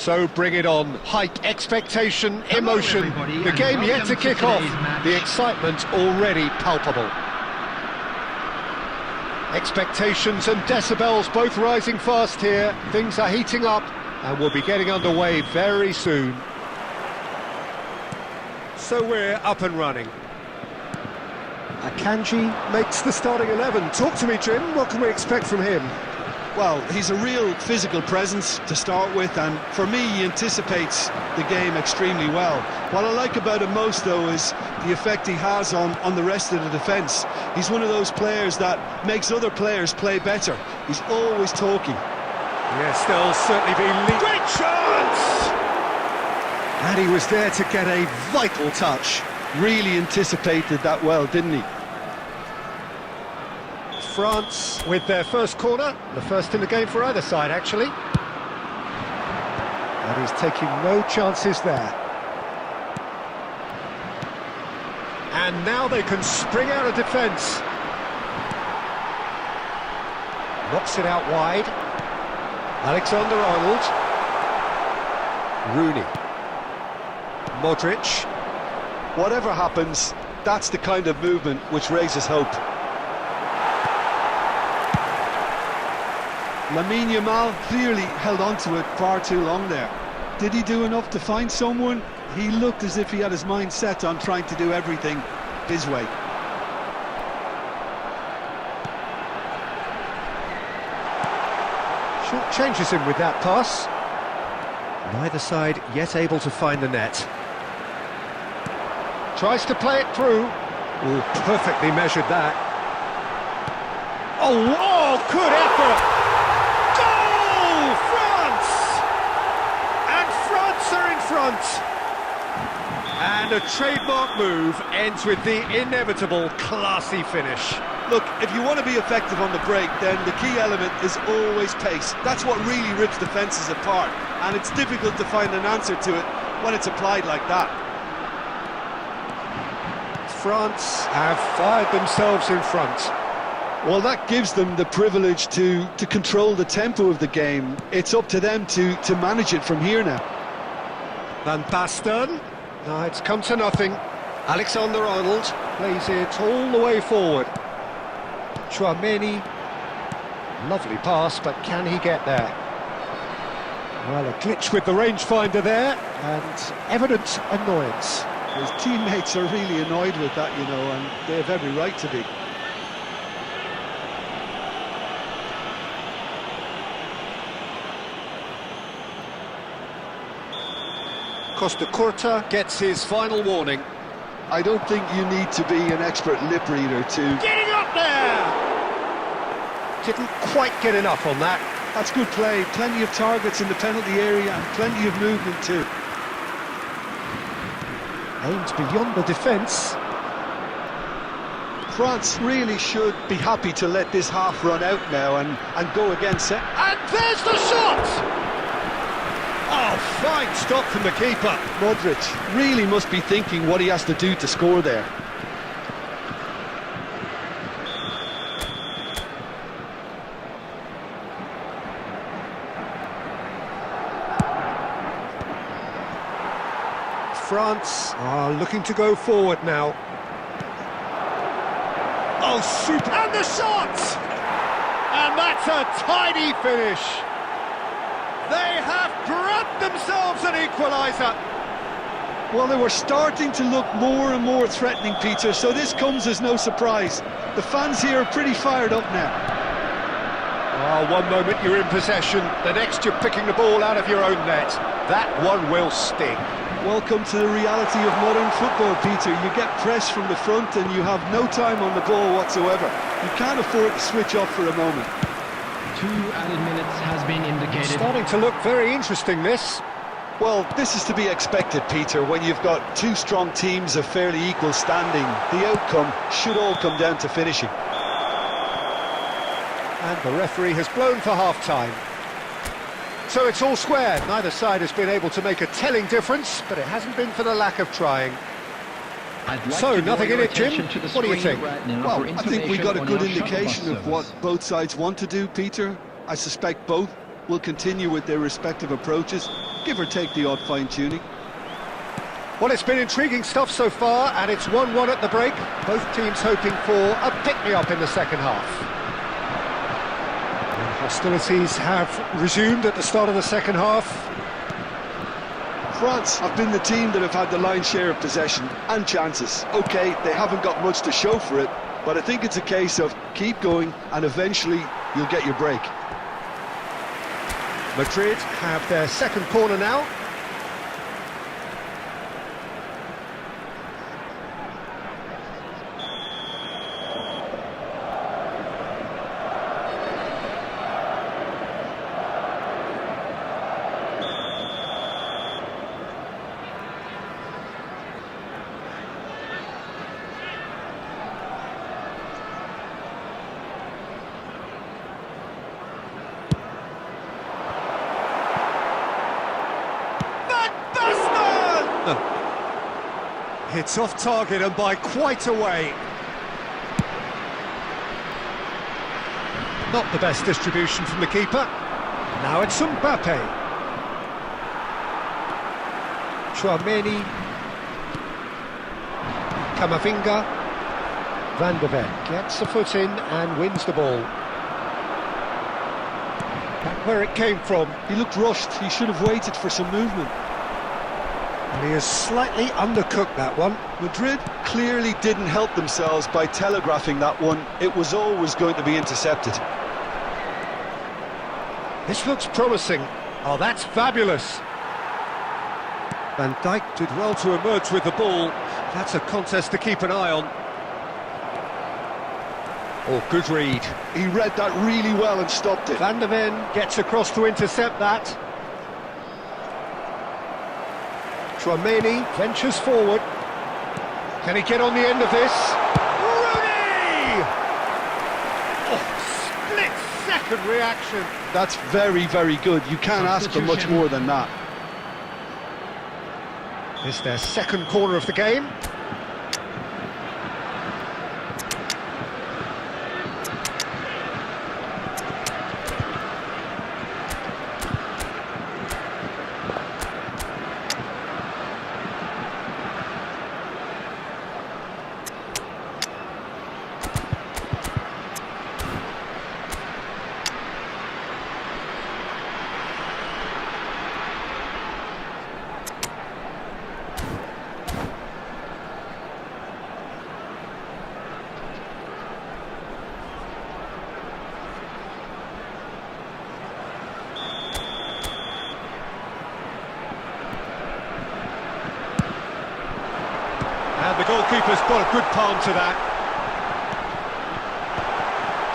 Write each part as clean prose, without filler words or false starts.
So bring it on. Hype, expectation, emotion. The game yet to kick off. The excitement already palpable. Expectations and decibels both rising fast here. Things are heating up and we'll be getting underway very soon. So we're up and running. Akanji makes the starting 11. Talk to me, Jim. What can we expect from him? Well, he's a real physical presence to start with, and for me, he anticipates the game extremely well. What I like about him most, though, is the effect he has on the rest of the defence. He's one of those players that makes other players play better. He's always talking. Yes, there'll certainly be... Great chance! And he was there to get a vital touch. Really anticipated that well, didn't he? France with their first corner, the first in the game for either side, actually. And he's taking no chances there. And now they can spring out of defence. Knocks it out wide. Alexander-Arnold. Rooney. Modric. Whatever happens, that's the kind of movement which raises hope. Lamine Yamal clearly held on to it far too long there. Did he do enough to find someone? He looked as if he had his mind set on trying to do everything his way. Short changes him with that pass. Neither side yet able to find the net. Tries to play it through. Oh, perfectly measured that. Oh, good effort! Goal! France! And France are in front! And a trademark move ends with the inevitable classy finish. Look, if you want to be effective on the break, then the key element is always pace. That's what really rips defences apart, and it's difficult to find an answer to it when it's applied like that. France have fired themselves in front. Well, that gives them the privilege to control the tempo of the game. It's up to them to manage it from here now. Van Basten. No, it's come to nothing. Alexander-Arnold plays it all the way forward. Chouameni. Lovely pass, but can he get there? Well, a glitch with the rangefinder there, and evident annoyance. His teammates are really annoyed with that, you know, and they have every right to be. Costa Curta gets his final warning. I don't think you need to be an expert lip reader to... Getting up there! Didn't quite get enough on that. That's good play. Plenty of targets in the penalty area and plenty of movement too. Aimed beyond the defence. France really should be happy to let this half run out now and go against it. And there's the shot! Oh, fine stop from the keeper. Modric really must be thinking what he has to do to score there. France are looking to go forward now. Oh, super! And the shot! And that's a tidy finish. They have grabbed themselves an equaliser. Well, they were starting to look more and more threatening, Peter, so this comes as no surprise. The fans here are pretty fired up now. Oh, one moment you're in possession, the next you're picking the ball out of your own net. That one will sting. Welcome to the reality of modern football, Peter. You get pressed from the front and you have no time on the ball whatsoever. You can't afford to switch off for a moment. 2 added minutes has been indicated. Starting to look very interesting, this. Well, this is to be expected, Peter. When you've got two strong teams of fairly equal standing, the outcome should all come down to finishing. And the referee has blown for half-time. So it's all square. Neither side has been able to make a telling difference, but it hasn't been for the lack of trying. So, nothing in it, Jim? What do you think? Well, I think we got a good indication of what both sides want to do, Peter. I suspect both will continue with their respective approaches, give or take the odd fine-tuning. Well, it's been intriguing stuff so far, and it's 1-1 at the break. Both teams hoping for a pick-me-up in the second half. And hostilities have resumed at the start of the second half. France have been the team that have had the lion's share of possession and chances. OK, they haven't got much to show for it, but I think it's a case of keep going and eventually you'll get your break. Madrid have their second corner now. It's off target and by quite a way. Not the best distribution from the keeper. Now it's Mbappe. Chouameni. Camavinga. Van de Ven gets a foot in and wins the ball. where it came from. He looked rushed. He should have waited for some movement. And he has slightly undercooked that one. Madrid clearly didn't help themselves by telegraphing that one. It was always going to be intercepted. This looks promising. Oh, that's fabulous. Van Dijk did well to emerge with the ball. That's a contest to keep an eye on. Oh, good read. He read that really well and stopped it. Van der Ven gets across to intercept that. Tchouaméni ventures forward. Can he get on the end of this? Rooney! Oh, split-second reaction. That's very, very good. You can't ask for much more than that. This is their second corner of the game. And the goalkeeper's got a good palm to that.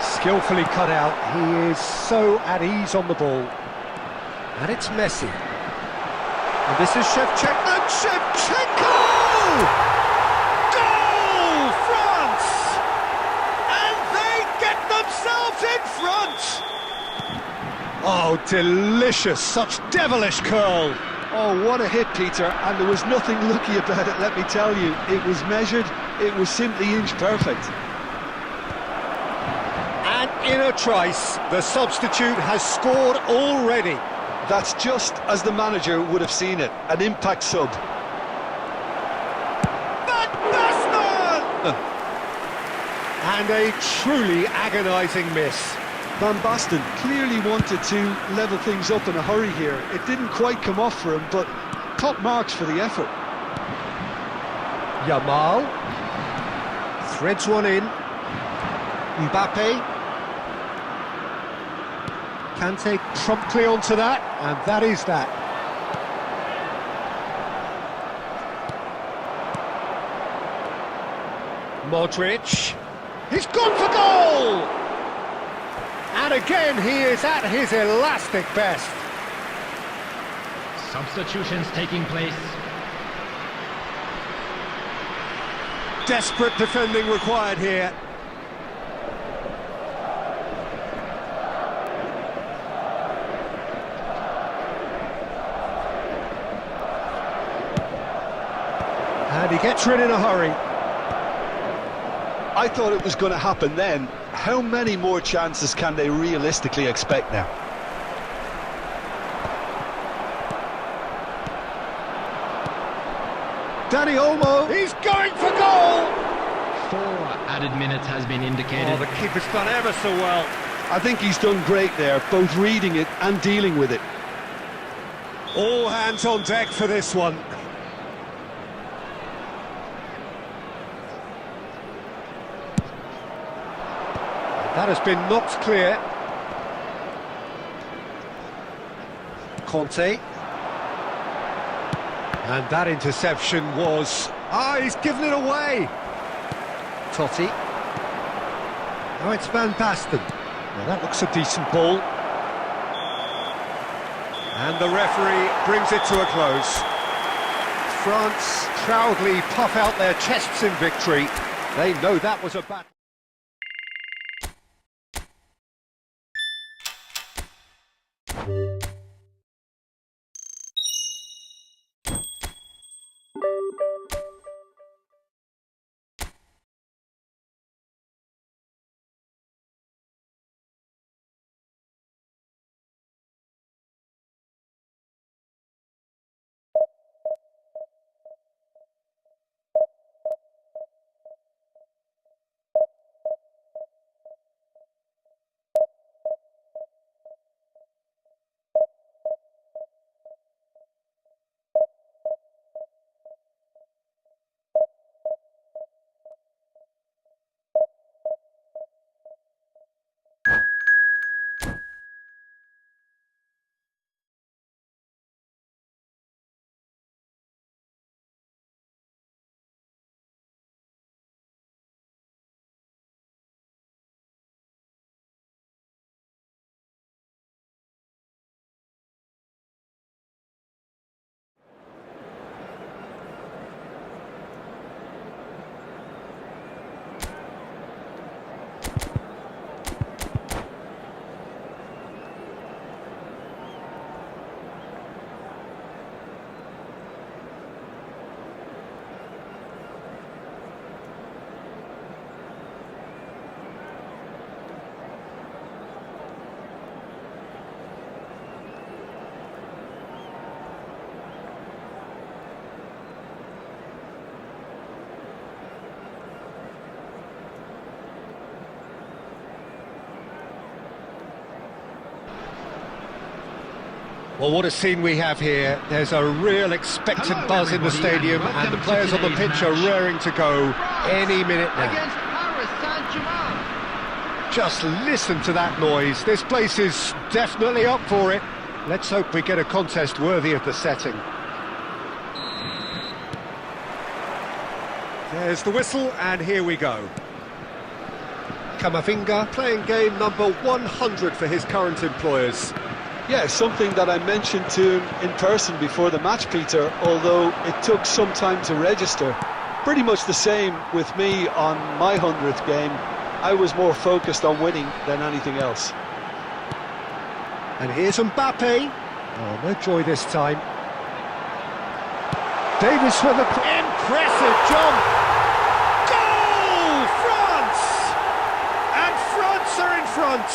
Skillfully cut out. He is so at ease on the ball. And it's Messi. And this is Shevchenko. And Shevchenko! Goal! France! And they get themselves in front! Oh, delicious. Such devilish curl. Oh, what a hit, Peter, and there was nothing lucky about it, let me tell you. It was measured, it was simply inch perfect. And in a trice, the substitute has scored already. That's just as the manager would have seen it, an impact sub. Van Basten! And a truly agonising miss. Van Basten clearly wanted to level things up in a hurry here. It didn't quite come off for him, but top marks for the effort. Yamal threads one in. Mbappe. Kante promptly onto that, and that is that. Modric. He's gone for goal! And again, he is at his elastic best. Substitutions taking place. Desperate defending required here. And he gets rid in a hurry. I thought it was going to happen then. How many more chances can they realistically expect now? Dani Olmo, he's going for goal! 4 added minutes has been indicated. Oh, the keeper's done ever so well. I think he's done great there, both reading it and dealing with it. All hands on deck for this one. That has been knocked clear. Conte. And that interception was... he's given it away! Totti. Now it's Van Basten. Now that looks a decent ball. And the referee brings it to a close. France proudly puff out their chests in victory. They know that was a battle. Well, what a scene we have here. There's a real expectant Hello, buzz in the everybody, stadium, and and the welcome players to on the today's pitch are match. raring to go any minute now. Against Paris Saint-Germain. Just listen to that noise. This place is definitely up for it. Let's hope we get a contest worthy of the setting. There's the whistle, and here we go. Camavinga playing game number 100 for his current employers. Yeah, something that I mentioned to him in person before the match, Peter, although it took some time to register. Pretty much the same with me on my 100th game. I was more focused on winning than anything else. And here's Mbappe. Oh, no joy this time. Davis with a impressive jump. Goal! France! And France are in front.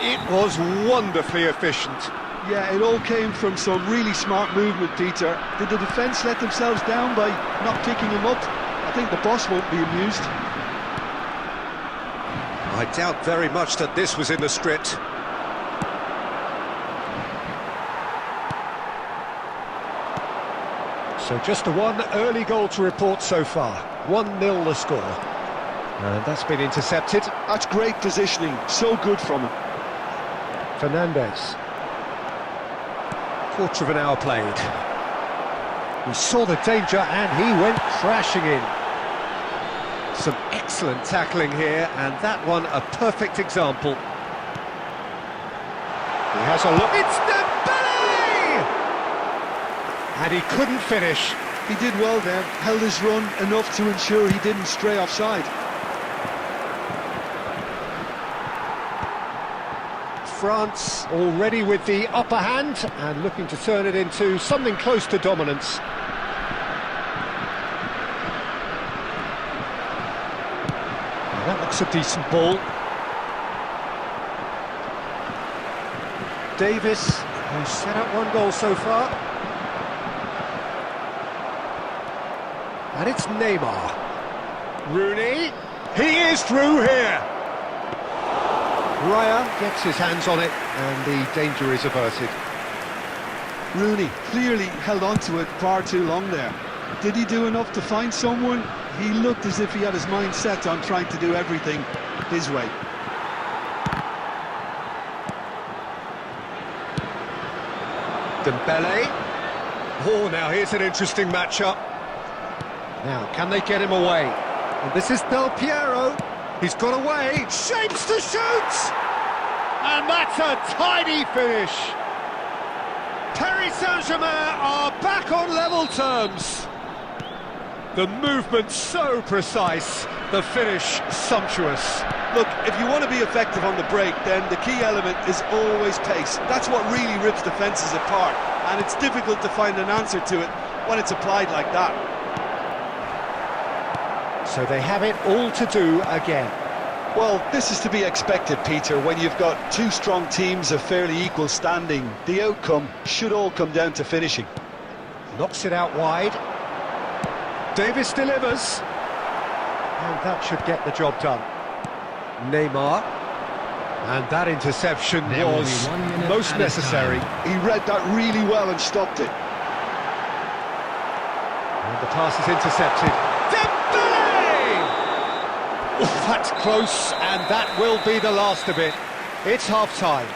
It was wonderfully efficient. Yeah, it all came from some really smart movement, Peter. Did the defence let themselves down by not picking him up? I think the boss won't be amused. I doubt very much that this was in the script. So just the one early goal to report so far. 1-0 the score. And that's been intercepted. That's great positioning, so good from him. Fernandez. Quarter of an hour played. He saw the danger and he went crashing in. Some excellent tackling here, and that one a perfect example. He has a look. It's Dembele! And he couldn't finish. He did well there, held his run enough to ensure he didn't stray offside. France already with the upper hand and looking to turn it into something close to dominance. Well, that looks a decent ball. Davis, who's set up one goal so far. And it's Neymar. Rooney, he is through here. Raya gets his hands on it, and the danger is averted. Rooney clearly held on to it far too long there. Did he do enough to find someone? He looked as if he had his mind set on trying to do everything his way. Dembele. Oh, now here's an interesting matchup. Now, can they get him away? And this is Del Piero. He's got away, shapes to shoot! And that's a tidy finish! Paris Saint-Germain are back on level terms. The movement so precise, the finish sumptuous. Look, if you want to be effective on the break, then the key element is always pace. That's what really rips defences apart, and it's difficult to find an answer to it when it's applied like that. So they have it all to do again. Well, this is to be expected, Peter, when you've got two strong teams of fairly equal standing. The outcome should all come down to finishing. Knocks it out wide. Davis delivers. And that should get the job done. Neymar. And that interception There will was be 1 minute most at a necessary. time. He read that really well and stopped it. And the pass is intercepted. Oh, that's close, and that will be the last of it. It's half-time.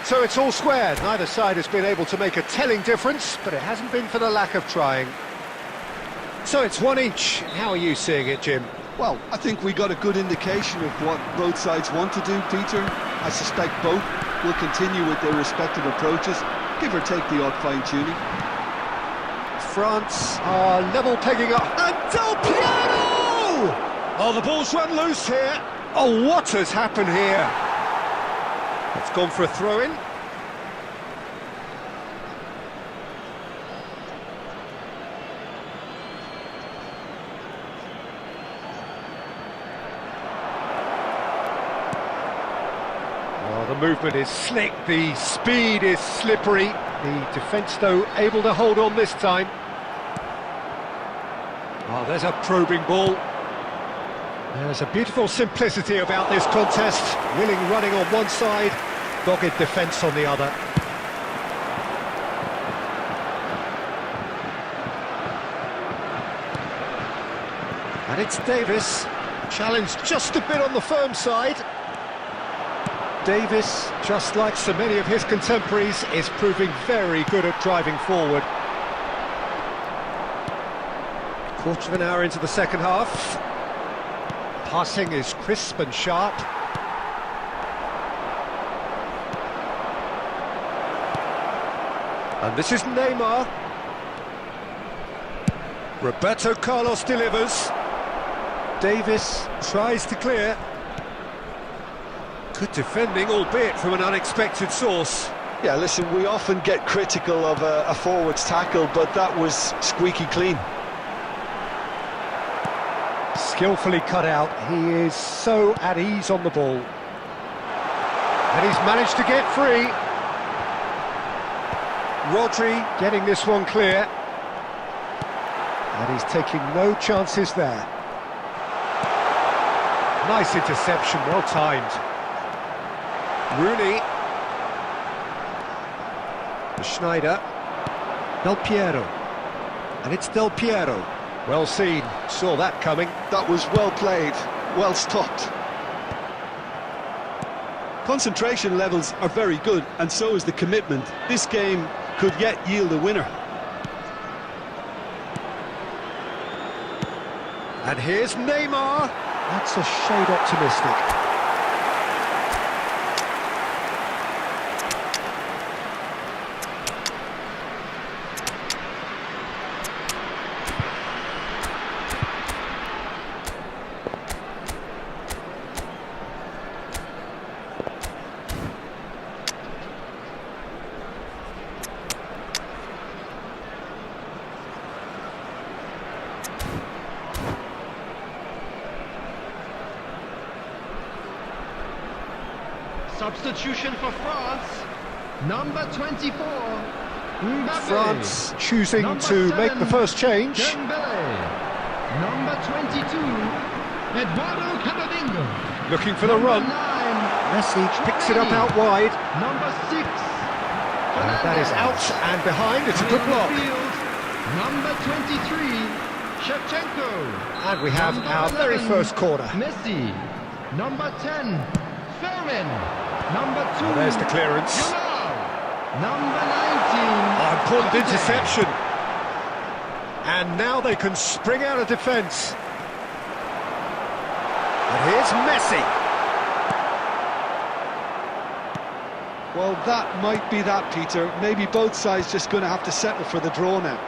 So it's all square. Neither side has been able to make a telling difference, but it hasn't been for the lack of trying. So it's one each. How are you seeing it, Jim? Well, I think we got a good indication of what both sides want to do, Peter. I suspect both will continue with their respective approaches, give or take the odd fine-tuning. France are level pegging up. And Del Piero! Oh, the ball's run loose here. Oh, what has happened here? It's gone for a throw-in. Oh, the movement is slick, the speed is slippery. The defence, though, able to hold on this time. Oh, there's a probing ball. There's a beautiful simplicity about this contest. Willing running on one side, dogged defence on the other. And it's Davis, challenged just a bit on the firm side. Davis, just like so many of his contemporaries, is proving very good at driving forward. Quarter of an hour into the second half. Passing is crisp and sharp. And this is Neymar. Roberto Carlos delivers. Davis tries to clear. Good defending, albeit from an unexpected source. Yeah, listen, we often get critical of a forward's tackle, but that was squeaky clean. Skillfully cut out. He is so at ease on the ball. And he's managed to get free. Rodri getting this one clear. And he's taking no chances there. Nice interception, well timed. Rooney. Schneider. Del Piero. And it's Del Piero. Well seen, saw that coming. That was well played, well stopped. Concentration levels are very good, and so is the commitment. This game could yet yield a winner. And here's Neymar. That's a shade optimistic. Substitution for France. Number 24. Mbappe. France choosing Number to 7, make the first change. Dembele. Number 22. Eduardo Camavinga. Looking for the run. 9. Messi picks it up out wide. Number 6. And that is out and behind. It's a good block. Number 23. Shevchenko. And we have Number our 11, very first corner. Messi. Number 10. Fermin. Number 2. Oh, there's the clearance. Yamal. Number 19. Important Ode. interception. And now they can spring out of defence. And here's Messi. Well, that might be that, Peter. Maybe both sides just going to have to settle for the draw now.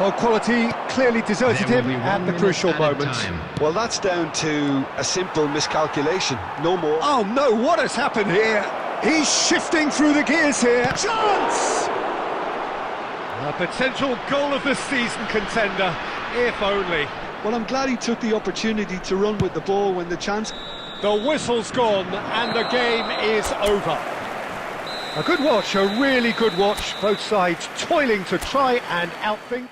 Well, quality clearly deserted There will him be at 1 the minute crucial added moment. time. Well, that's down to a simple miscalculation, no more. Oh no, what has happened here? He's shifting through the gears here. Chance! A potential goal of the season contender, if only. Well, I'm glad he took the opportunity to run with the ball when the chance... The whistle's gone and the game is over. A good watch, a really good watch. Both sides toiling to try and outthink.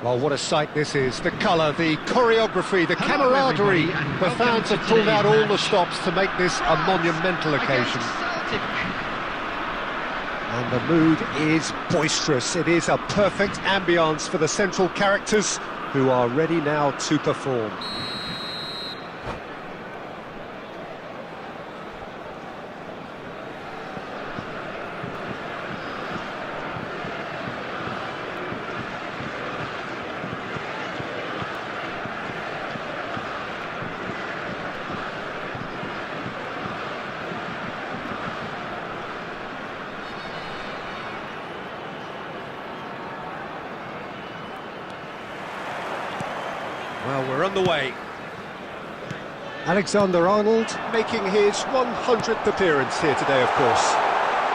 Well, what a sight this is. The colour, the choreography, the Hello, camaraderie. everybody, and The welcome fans to have pulled out today's all the match. stops to make this a monumental occasion. Celtic. And the mood is boisterous. It is a perfect ambience for the central characters who are ready now to perform. Well, we're on the way. Alexander-Arnold making his 100th appearance here today, of course.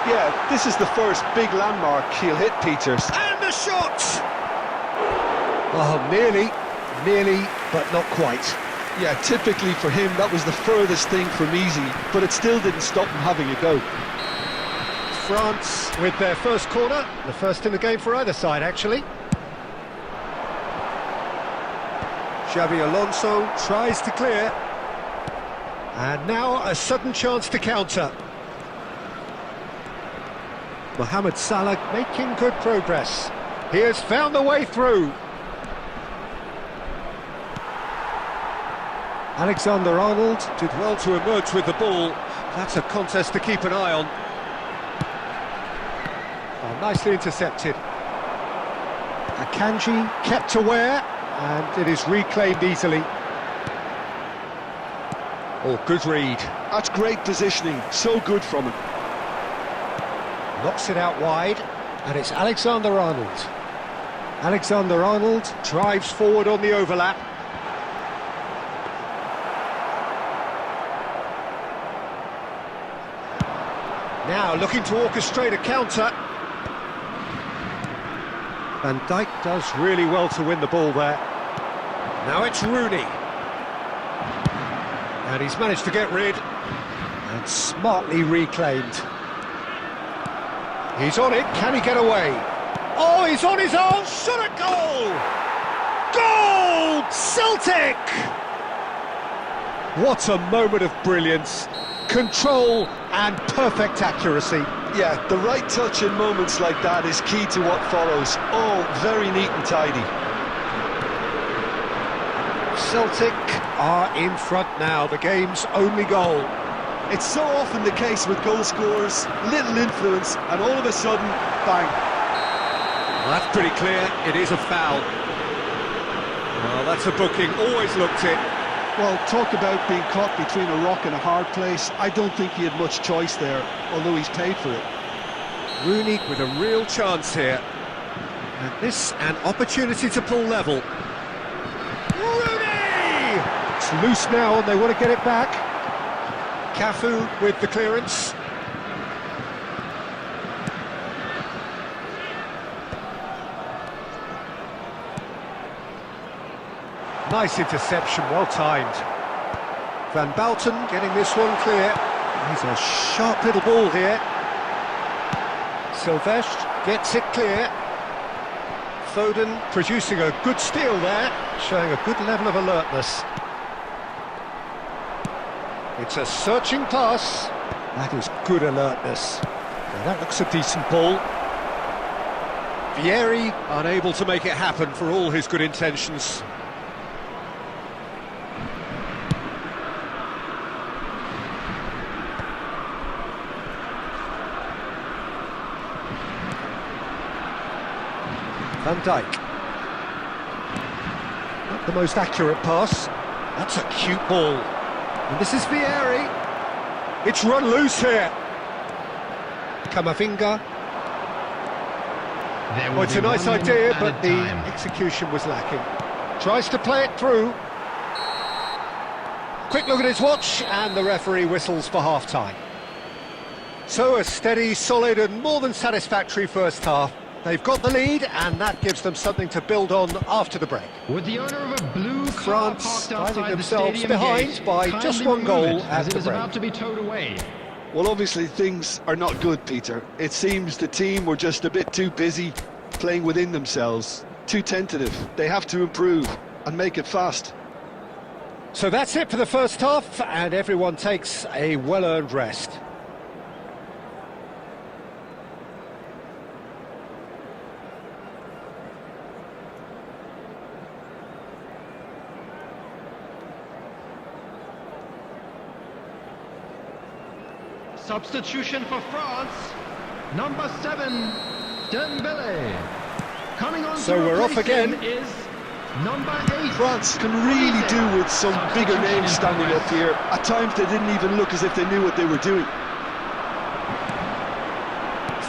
Yeah, this is the first big landmark he'll hit, Peters. And a shot! Oh, nearly, but not quite. Yeah, typically for him, that was the furthest thing from easy, but it still didn't stop him having a go. France with their first corner, the first in the game for either side, actually. Xabi Alonso tries to clear. And now a sudden chance to counter. Mohamed Salah making good progress. He has found the way through. Alexander-Arnold did well to emerge with the ball. That's a contest to keep an eye on. Oh, nicely intercepted. Akanji kept aware, and it is reclaimed easily. Oh, good read. That's great positioning, so good from him. Knocks it out wide, and it's Alexander-Arnold. Alexander-Arnold drives forward on the overlap. Now looking to orchestrate a counter. Van Dijk does really well to win the ball there. Now it's Rooney. And he's managed to get rid, and smartly reclaimed. He's on it, can he get away? Oh, he's on his own, shot a goal! Goal! Celtic! What a moment of brilliance. Control and perfect accuracy. Yeah, the right touch in moments like that is key to what follows. All very neat and tidy. Celtic are in front now, the game's only goal. It's so often the case with goal scorers, little influence, and all of a sudden, bang. Well, that's pretty clear, it is a foul. Well, that's a booking, always looked it. Well, talk about being caught between a rock and a hard place. I don't think he had much choice there, although he's paid for it. Rooney with a real chance here. And this, an opportunity to pull level. Rooney! It's loose now and they want to get it back. Cafu with the clearance. Nice interception, well timed. Van Bouten getting this one clear. He's a sharp little ball here. Silvestre gets it clear. Foden producing a good steal there, showing a good level of alertness. It's a searching pass. That is good alertness. Now that looks a decent ball. Vieri unable to make it happen for all his good intentions. Van Dijk. Not the most accurate pass. That's a cute ball. And this is Vieri. It's run loose here. Camavinga. Well, it's a nice idea, but the execution was lacking. Tries to play it through. Quick look at his watch, and the referee whistles for half-time. So a steady, solid and more than satisfactory first half. They've got the lead, and that gives them something to build on after the break. With the owner of a blue car France parked outside finding the themselves stadium behind gate, by kindly just one goal remove it, at as it the is break. about to be towed away. Well, obviously things are not good, Peter. It seems the team were just a bit too busy playing within themselves. too tentative. They have to improve and make it fast. So that's it for the first half, and everyone takes a well-earned rest. Substitution for France. Number 7, Dembele. Coming on So to we're off replace him again. is number 8. France can really do with some bigger names standing up here. At times they didn't even look as if they knew what they were doing.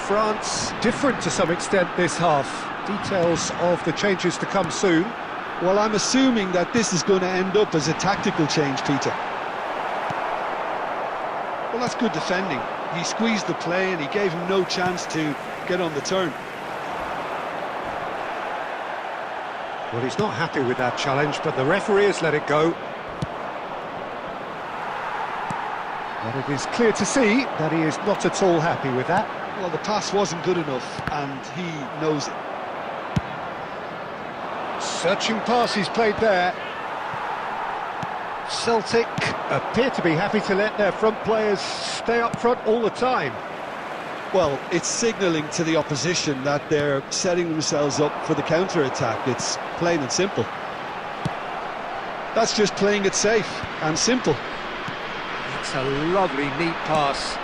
France different to some extent this half. Details of the changes to come soon. Well, I'm assuming that this is going to end up as a tactical change, Peter. Well, that's good defending. He squeezed the play and he gave him no chance to get on the turn. Well, he's not happy with that challenge, but the referee has let it go. But it is clear to see that he is not at all happy with that. Well, the pass wasn't good enough and he knows it. Searching pass he's played there. Celtic appear to be happy to let their front players stay up front all the time. Well, it's signalling to the opposition that they're setting themselves up for the counter-attack. It's plain and simple. That's just playing it safe and simple. It's a lovely, neat pass.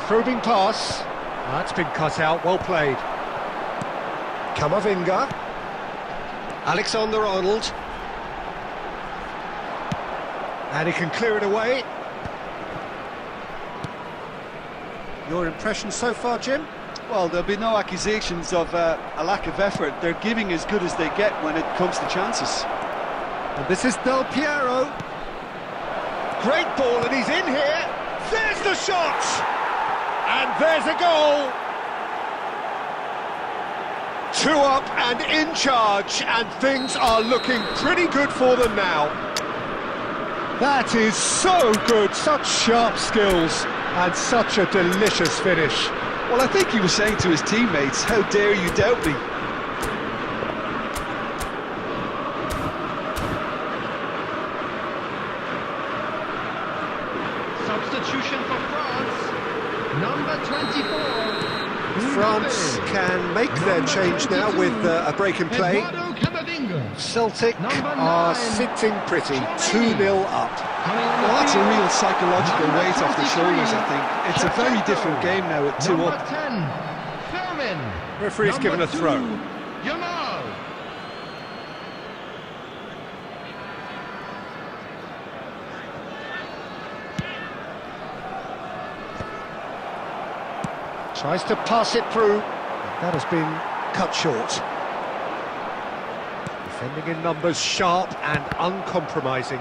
Probing pass. That's been cut out, well played. Kamavinga. Alexander-Arnold. And he can clear it away. Your impression so far, Jim? Well, there'll be no accusations of a lack of effort. They're giving as good as they get when it comes to chances. And this is Del Piero. Great ball, and he's in here. There's the shot! And there's a goal! 2 up and in charge, and things are looking pretty good for them now. That is so good, such sharp skills, and such a delicious finish. Well, I think he was saying to his teammates, how dare you doubt me? Substitution for France. Number 24. France can make their change now with a break in play. Celtic are sitting pretty, 2-0 up. Well, that's a real psychological weight off their shoulders, I think. It's a very different game now at 2 up. Referee's given a throw. Yamal. Tries to pass it through. That has been cut short. Defending in numbers, sharp and uncompromising.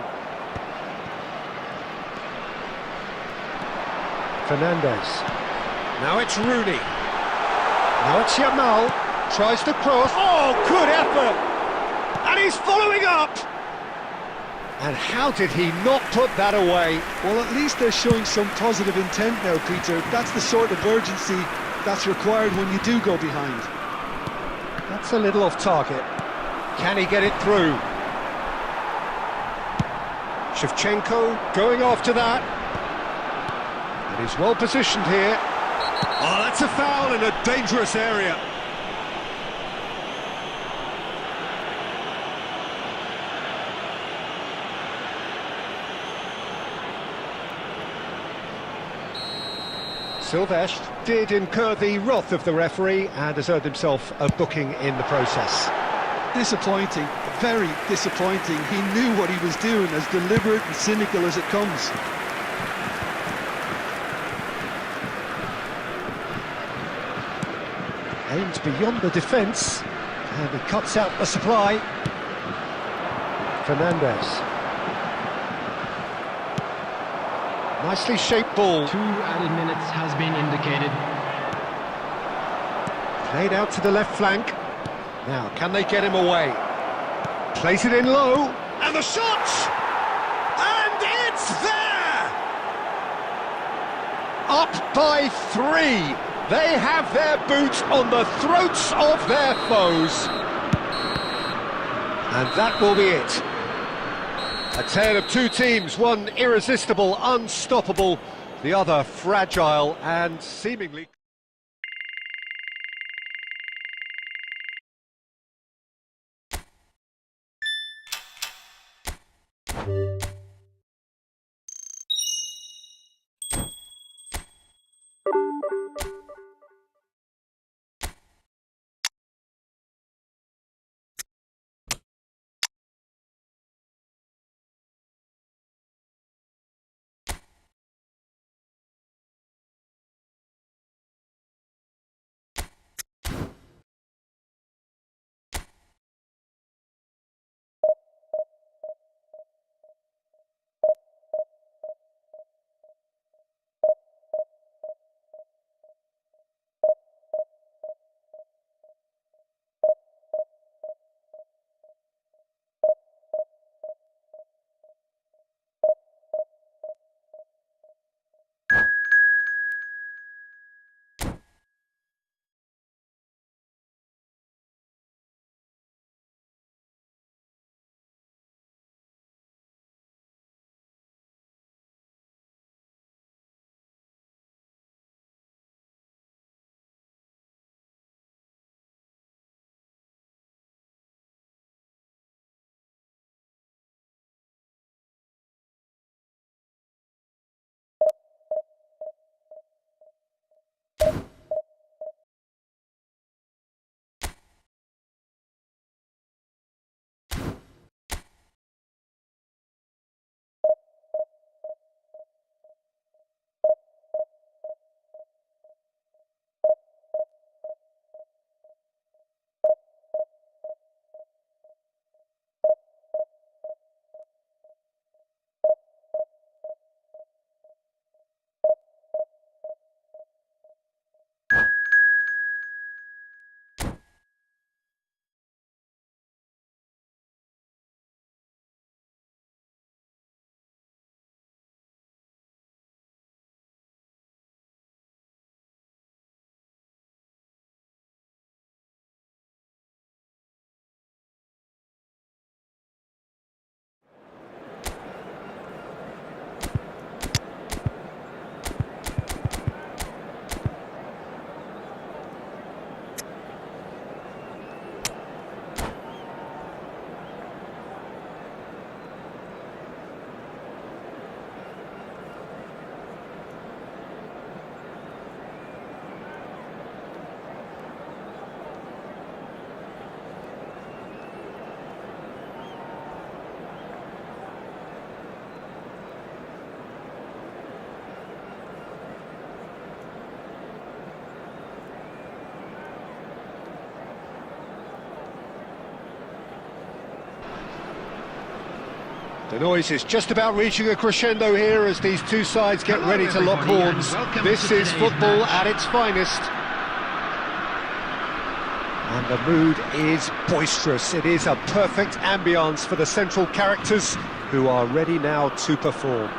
Fernandez. Now it's Rooney. Now it's Yamal. Tries to cross. Oh, good effort! And he's following up! And how did he not put that away? Well, at least they're showing some positive intent now, Peter. That's the sort of urgency that's required when you do go behind. That's a little off target. Can he get it through? Shevchenko going after that. And he's well positioned here. Oh, that's a foul in a dangerous area. Silvestre did incur the wrath of the referee and has earned himself a booking in the process. Disappointing, very disappointing. He knew what he was doing, as deliberate and cynical as it comes. Aims beyond the defence, and he cuts out the supply. Fernandez. Nicely shaped ball. 2 added minutes has been indicated. Played out to the left flank. Now, can they get him away? Plays it in low, and the shot! And it's there! Up by 3. They have their boots on the throats of their foes. And that will be it. A tale of two teams, one irresistible, unstoppable, the other fragile and seemingly... The noise is just about reaching a crescendo here as these two sides get ready to lock horns. This is football at its finest. And the mood is boisterous. It is a perfect ambience for the central characters who are ready now to perform.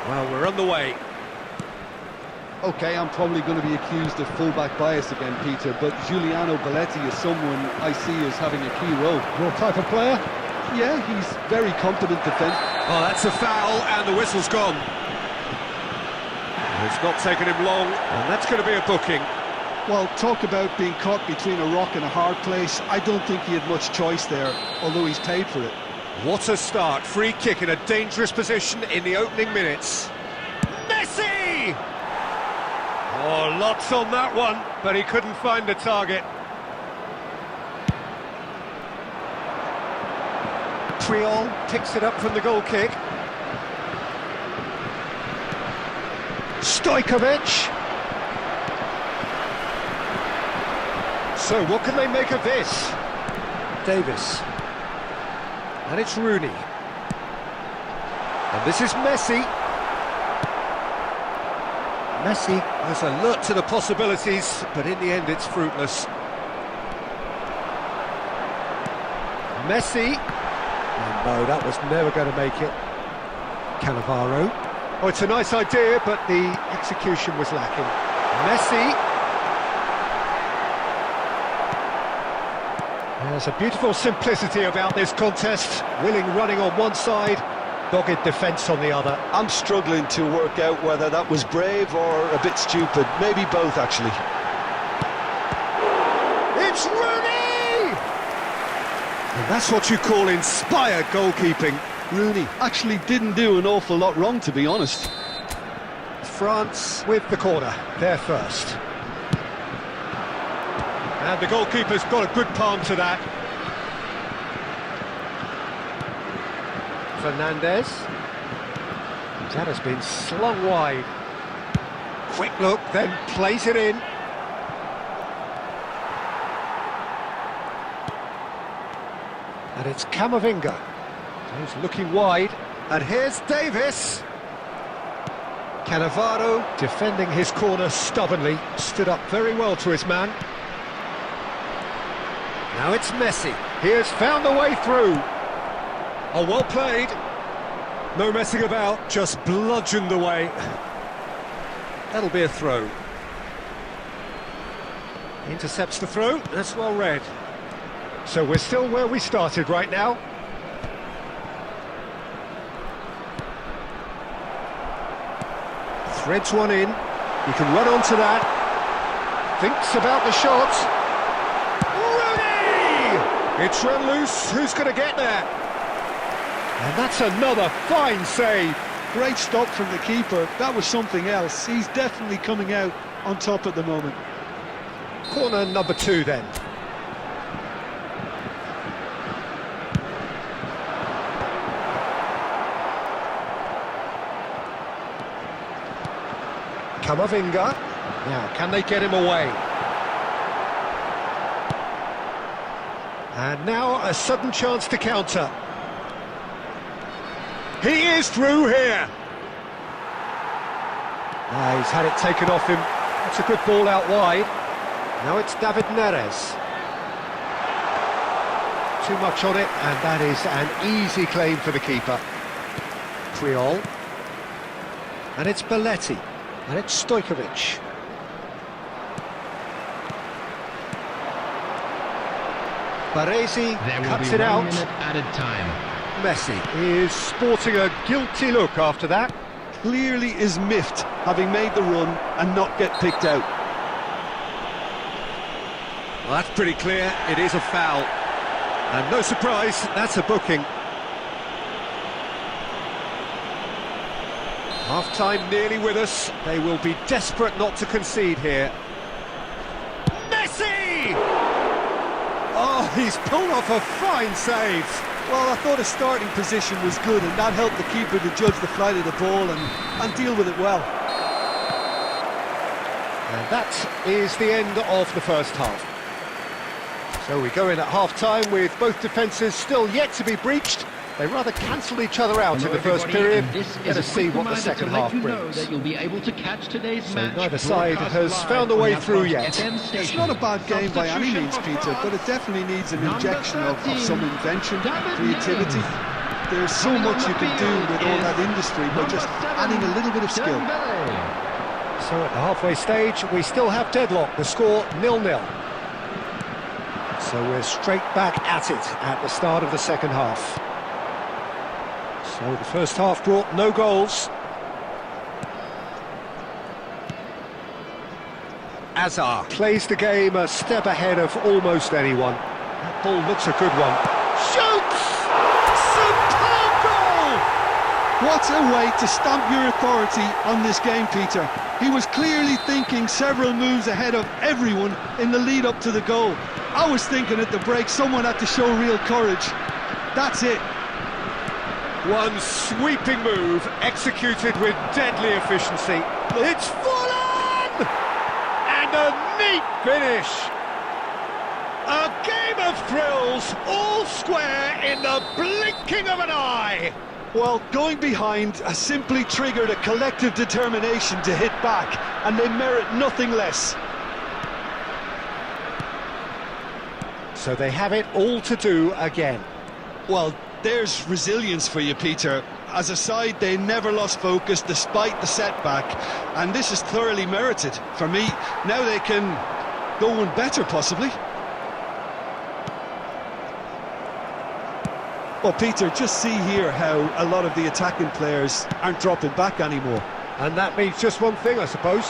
Well, we're on the way. Okay, I'm probably going to be accused of fullback bias again, Peter, but Giuliano Belletti is someone I see as having a key role. Your type of player? Yeah, he's very competent defence. Oh, that's a foul, and the whistle's gone. It's not taken him long, and that's going to be a booking. Well, talk about being caught between a rock and a hard place. I don't think he had much choice there, although he's paid for it. What a start. Free kick in a dangerous position in the opening minutes. Messi! Oh, lots on that one, but he couldn't find the target. Triol picks it up from the goal kick. Stojkovic. So what can they make of this? Davis. And it's Rooney. And this is Messi. Messi was alert to the possibilities, but in the end it's fruitless. Messi. Oh, no, that was never going to make it. Cannavaro. Oh, it's a nice idea, but the execution was lacking. Messi. There's a beautiful simplicity about this contest. Willing running on one side, dogged defence on the other. I'm struggling to work out whether that was brave or a bit stupid. Maybe both, actually. It's Rooney! And that's what you call inspired goalkeeping. Rooney actually didn't do an awful lot wrong, to be honest. France with the corner, they're first. And the goalkeeper's got a good palm to that. Fernandez. That has been slung wide. Quick look, then plays it in. And it's Camavinga. He's looking wide. And here's Davis. Cannavaro defending his corner stubbornly. Stood up very well to his man. Now it's Messi. He has found a way through. Oh, well played. No messing about, just bludgeoned away. That'll be a throw. Intercepts the throw, that's well read. So we're still where we started right now. Threads one in. He can run onto that. Thinks about the shot. Rooney! It's run loose. Who's going to get there? And that's another fine save. Great stop from the keeper. That was something else. He's definitely coming out on top at the moment. Corner number 2 then. Camavinga. Now, can they get him away? And now a sudden chance to counter. He is through here. He's had it taken off him. That's a good ball out wide. Now it's David Neres. Too much on it, and that is an easy claim for the keeper. Creole. And it's Belletti. And it's Stojkovic. Baresi cuts it out. 1 minute added time. Messi is sporting a guilty look after that. Clearly is miffed, having made the run and not get picked out. Well, that's pretty clear. It is a foul. And no surprise, that's a booking. Half-time nearly with us. They will be desperate not to concede here. Messi! Oh, he's pulled off a fine save. Well, I thought his starting position was good, and that helped the keeper to judge the flight of the ball and deal with it well. And that is the end of the first half. So we go in at half-time with both defences still yet to be breached. They rather cancelled each other out in the first period. Let us see what the second half brings. That you'll be able to catch today's match. Neither side has found a way through yet. It's not a bad game by any means, Peter, but it definitely needs an injection of some invention, creativity. There's so much you can do with all that industry, but just adding a little bit of skill. So at the halfway stage, we still have deadlock. The score 0-0. So we're straight back at it at the start of the second half. So the first half brought no goals. Azar plays the game a step ahead of almost anyone. That ball looks a good one. Shoots! Superb goal! What a way to stamp your authority on this game, Peter. He was clearly thinking several moves ahead of everyone in the lead up to the goal. I was thinking at the break someone had to show real courage. That's it. One sweeping move, executed with deadly efficiency. It's full on! And a neat finish! A game of thrills, all square in the blinking of an eye! Well, going behind has simply triggered a collective determination to hit back, and they merit nothing less. So they have it all to do again. Well, there's resilience for you, Peter. As a side, they never lost focus despite the setback, and this is thoroughly merited. For me, now they can go one better, possibly. Well, Peter, just see here how a lot of the attacking players aren't dropping back anymore. And that means just one thing, I suppose.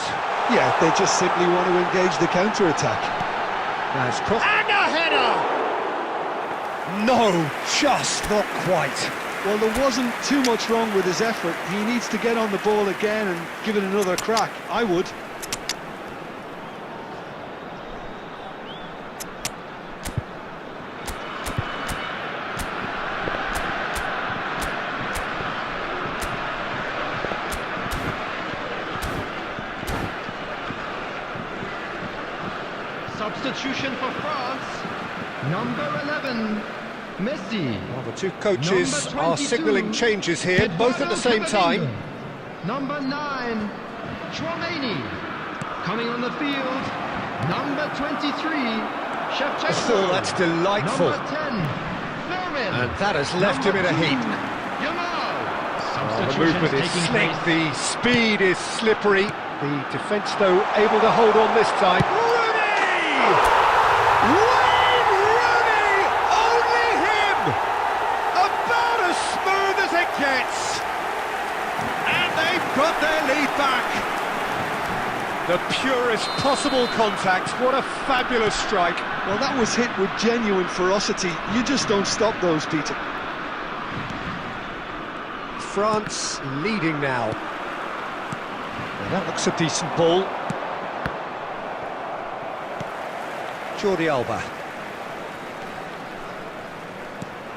Yeah, they just simply want to engage the counter-attack. Now it's cross. And a header! No, just not quite. Well, there wasn't too much wrong with his effort. He needs to get on the ball again and give it another crack. I would. Substitution for France. Number 11, Messi. Well, the two coaches are signalling changes here, both at the same time. Number 9, Chouameni. Coming on the field, number 23, Shevchenko. Oh, that's delightful. Number 10, Firmin. And that has left him in a heap. Yamal. The movement is slick, the speed is slippery. The defence, though, able to hold on this time. Wayne Rooney! Only him! About as smooth as it gets! And they've got their lead back! The purest possible contact, what a fabulous strike. Well, that was hit with genuine ferocity. You just don't stop those, Peter. France leading now. Well, that looks a decent ball. Jordi Alba.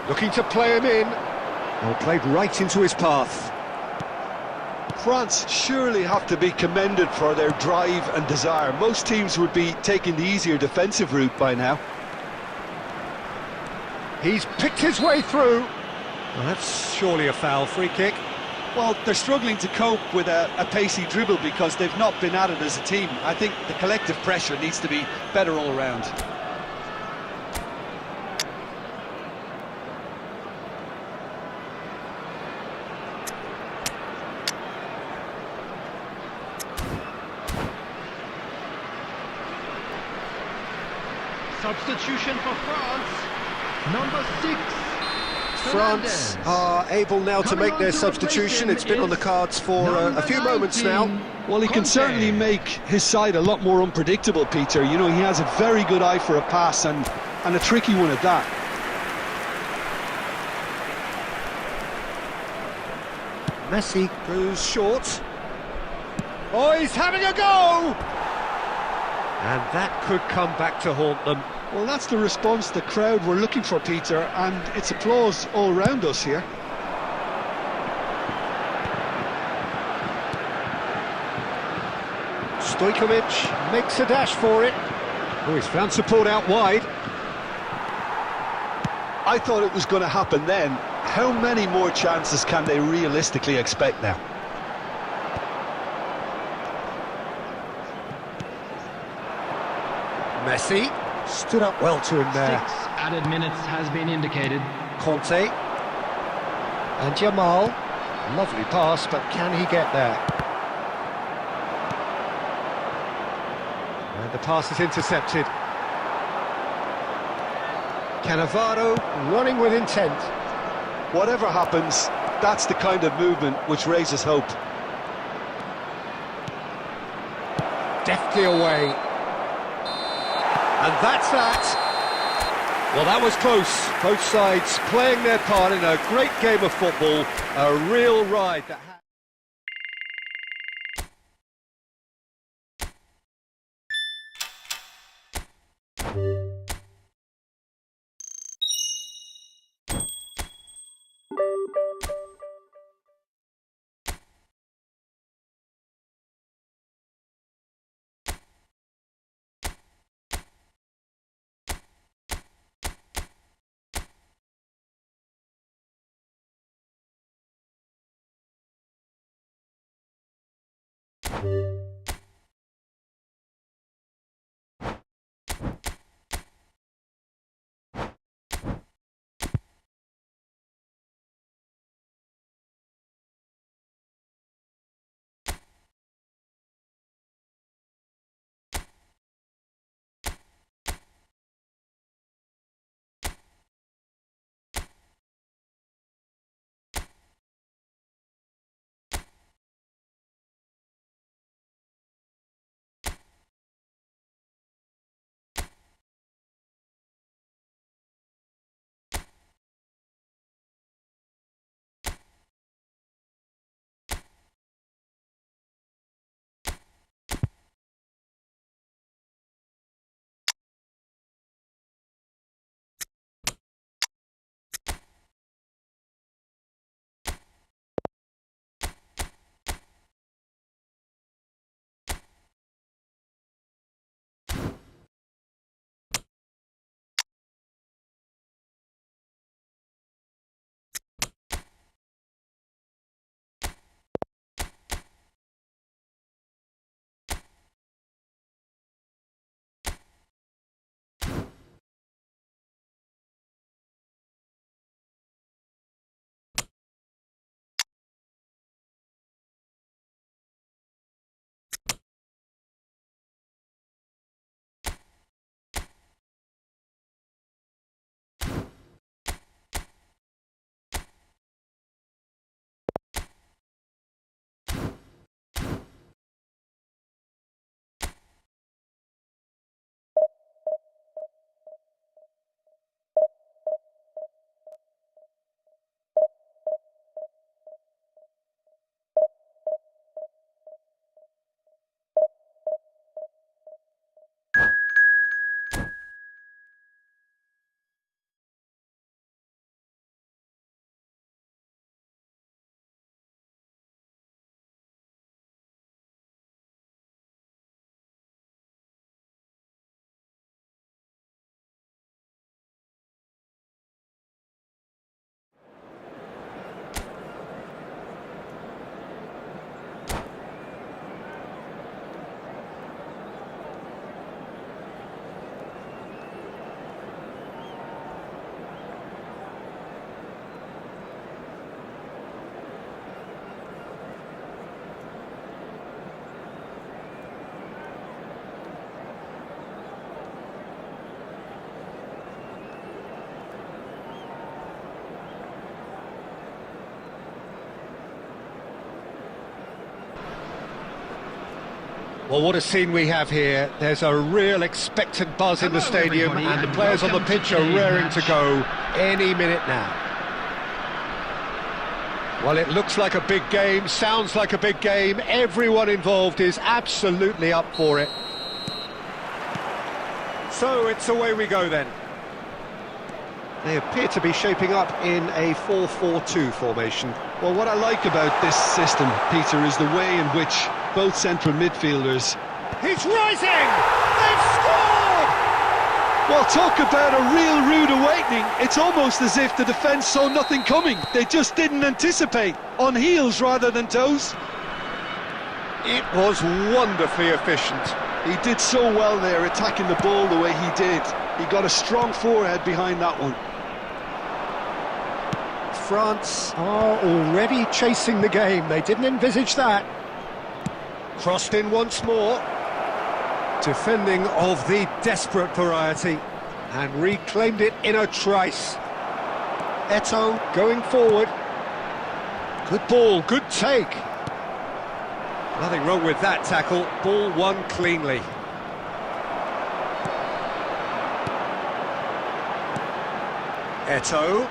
Looking to play him in. Well, played right into his path. France surely have to be commended for their drive and desire. Most teams would be taking the easier defensive route by now. He's picked his way through. Well, that's surely a foul. Free kick. Well, they're struggling to cope with a pacey dribble because they've not been at it as a team. I think the collective pressure needs to be better all around. Substitution for France, number 6. France are able now to make their substitution. It's been on the cards for a few moments now. Well, he can certainly make his side a lot more unpredictable, Peter. You know, he has a very good eye for a pass and a tricky one at that. Messi goes short. Oh, he's having a go! And that could come back to haunt them. Well, that's the response the crowd were looking for, Peter, and it's applause all round us here. Stojkovic makes a dash for it. Oh, he's found support out wide. I thought it was going to happen then. How many more chances can they realistically expect now? Messi stood up well to him there. 6 added minutes has been indicated. Conte. And Jamal. Lovely pass, but can he get there? And the pass is intercepted. Cannavaro running with intent. Whatever happens, that's the kind of movement which raises hope. Deftly away. And that's that. Well, that was close. Both sides playing their part in a great game of football. A real ride that Well, what a scene we have here. There's a real expectant buzz in the Hello, stadium, everybody, and the and players on the welcome pitch to are today's raring to match. go any minute now. Well, it looks like a big game, sounds like a big game. Everyone involved is absolutely up for it. So it's away we go then. They appear to be shaping up in a 4-4-2 formation. Well, what I like about this system, Peter, is the way in which both central midfielders... He's rising! They've scored! Well, talk about a real rude awakening. It's almost as if the defence saw nothing coming. They just didn't anticipate. On heels rather than toes. It was wonderfully efficient. He did so well there, attacking the ball the way he did. He got a strong forehead behind that one. France are already chasing the game. They didn't envisage that. Crossed in once more. Defending of the desperate variety. And reclaimed it in a trice. Eto'o going forward. Good ball, good take. Nothing wrong with that tackle. Ball won cleanly. Eto'o.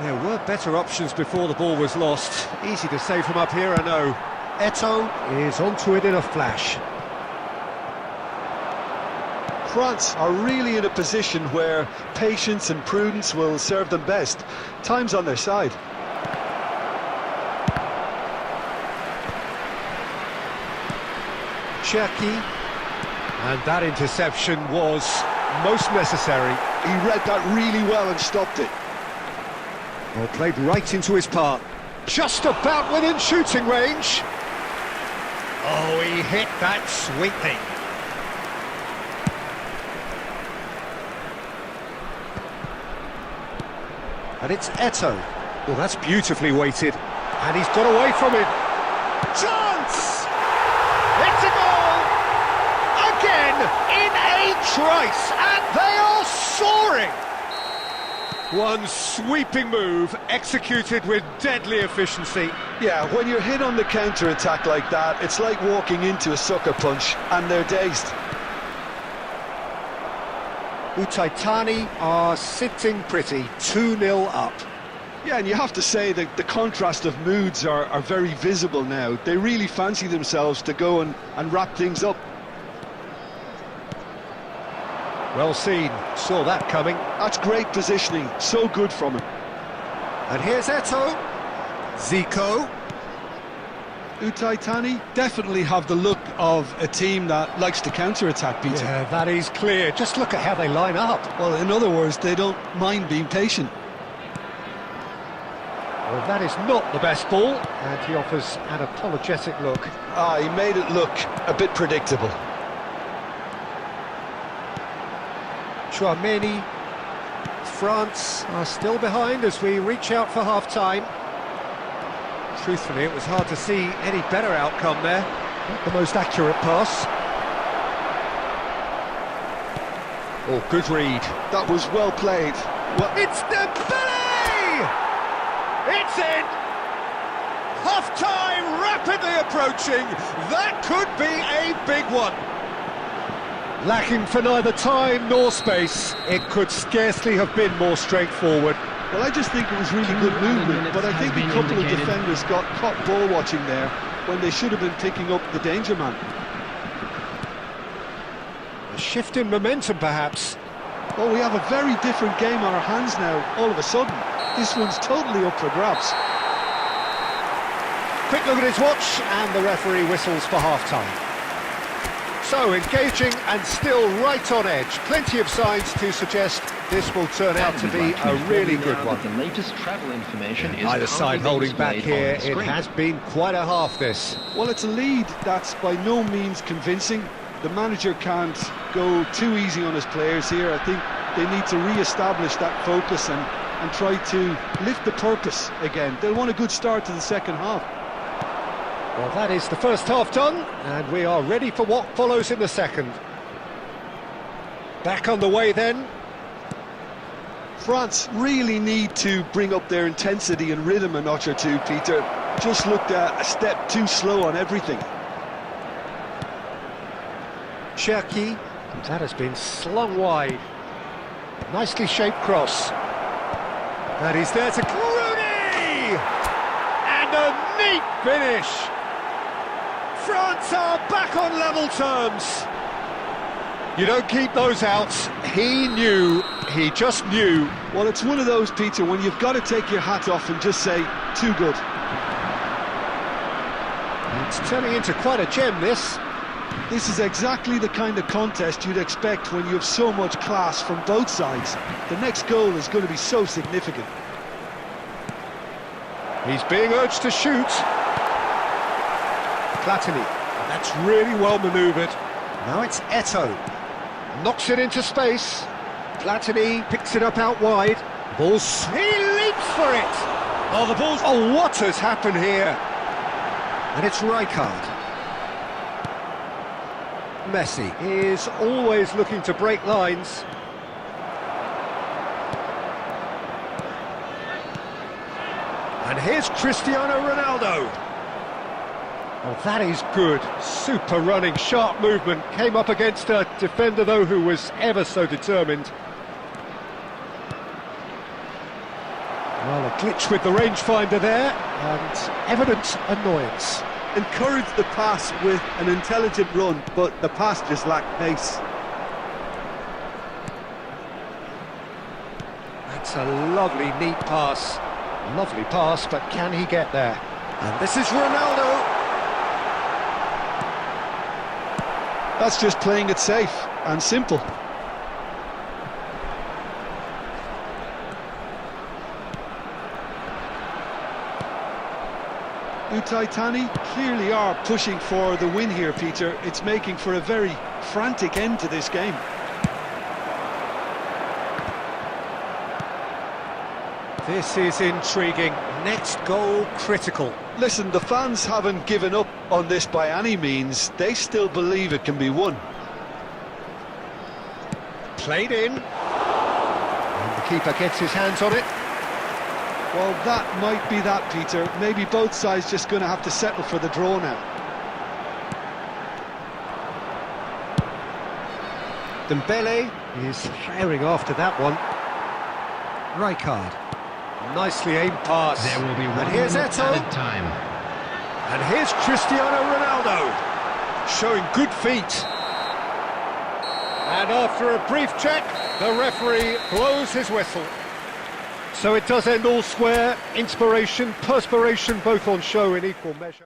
There were better options before the ball was lost. Easy to say from up here, I know. Eto'o is onto it in a flash. France are really in a position where patience and prudence will serve them best. Time's on their side. Cherki. And that interception was most necessary. He read that really well and stopped it. Well, played right into his path. Just about within shooting range. Oh, he hit that sweetly. And it's Eto'o. Well, that's beautifully weighted. And he's got away from it. Chance! It's a goal! Again, in a trice, and they are soaring! One sweeping move, executed with deadly efficiency. Yeah, when you're hit on the counter-attack like that, it's like walking into a sucker punch, and they're dazed. Utaitani are sitting pretty, 2-0 up. Yeah, and you have to say that the contrast of moods are very visible now. They really fancy themselves to go and wrap things up. Well seen, saw that coming. That's great positioning, so good from him. And here's Eto'o. Zico. Utaitani definitely have the look of a team that likes to counter-attack, Peter. Yeah, that is clear. Just look at how they line up. Well, in other words, they don't mind being patient. Well, that is not the best ball, and he offers an apologetic look. He made it look a bit predictable. Chouameni. France are still behind as we reach out for half-time. Truthfully, it was hard to see any better outcome there. Not the most accurate pass. Oh, good read. That was well played. Well, It's Dembele! It's in! Half-time rapidly approaching. That could be a big one. Lacking for neither time nor space, it could scarcely have been more straightforward. well, I just think it was really good movement, but I think a couple of defenders got caught ball watching there when they should have been picking up the danger man. A shift in momentum, perhaps. Well, we have a very different game on our hands now, all of a sudden. This one's totally up for grabs. Quick look at his watch, and the referee whistles for half-time. So, engaging and still right on edge. Plenty of signs to suggest this will turn out to be a really good one. The latest travel information is Either side holding back here. It has been quite a half, this. Well, it's a lead that's by no means convincing. The manager can't go too easy on his players here. I think they need to re-establish that focus and try to lift the purpose again. They'll want a good start to the second half. Well, that is the first half done, and we are ready for what follows in the second. Back on the way then. France really need to bring up their intensity and rhythm a notch or two, Peter. just looked a step too slow on everything. Cherki, that has been slung wide. Nicely shaped cross. And he's there to Rooney! And a neat finish! France are back on level terms. You don't keep those out. He just knew. Well, it's one of those, Peter, when you've got to take your hat off and just say, too good. It's turning into quite a gem, this. This is exactly the kind of contest you'd expect when you have so much class from both sides. The next goal is going to be so significant. He's being urged to shoot. Platini, that's really well manoeuvred. Now it's Eto'o. Knocks it into space. Platini picks it up out wide. Ball's... He leaps for it! Oh, the ball's... Oh, what has happened here? And it's Rijkaard. Messi is always looking to break lines. And here's Cristiano Ronaldo. Oh, that is good. Super running, sharp movement. Came up against a defender, though, who was ever so determined. Well, a glitch with the rangefinder there, and evident annoyance. Encouraged the pass with an intelligent run, but the pass just lacked pace. That's a lovely, neat pass. Lovely pass, but can he get there? And this is Ronaldo. That's just playing it safe and simple. Utaitani clearly are pushing for the win here, Peter. It's making for a very frantic end to this game. This is intriguing. Next goal critical. Listen, the fans haven't given up on this by any means. They still believe it can be won. Played in. And the keeper gets his hands on it. Well, that might be that, Peter. Maybe both sides just going to have to settle for the draw now. Dembele is firing after that one. Rijkaard. Nicely aimed pass. There will be one and here's minute Eto'o. added time. And here's Cristiano Ronaldo, showing good feet. And after a brief check, the referee blows his whistle. So it does end all square. Inspiration, perspiration, both on show in equal measure.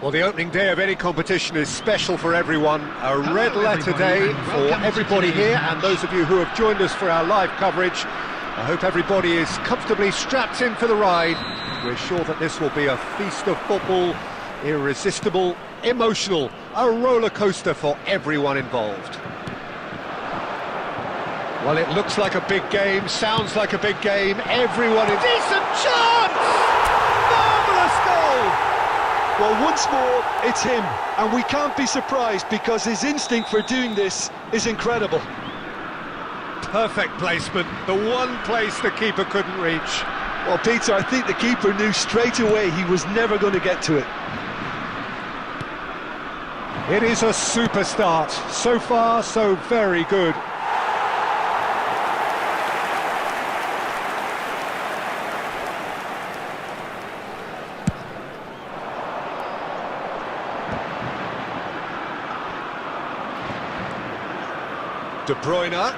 Well, the opening day of any competition is special for everyone. A red letter day for everybody here, and those of you who have joined us for our live coverage. I hope everybody is comfortably strapped in for the ride. We're sure that this will be a feast of football, irresistible, emotional, a roller coaster for everyone involved. Well, it looks like a big game, sounds like a big game, everyone is... Decent chance! Marvellous goal! Well, once more, it's him, and we can't be surprised because his instinct for doing this is incredible. Perfect placement, the one place the keeper couldn't reach. Well, Peter, I think the keeper knew straight away he was never going to get to it. It is a super start. So far, so very good. De Bruyne.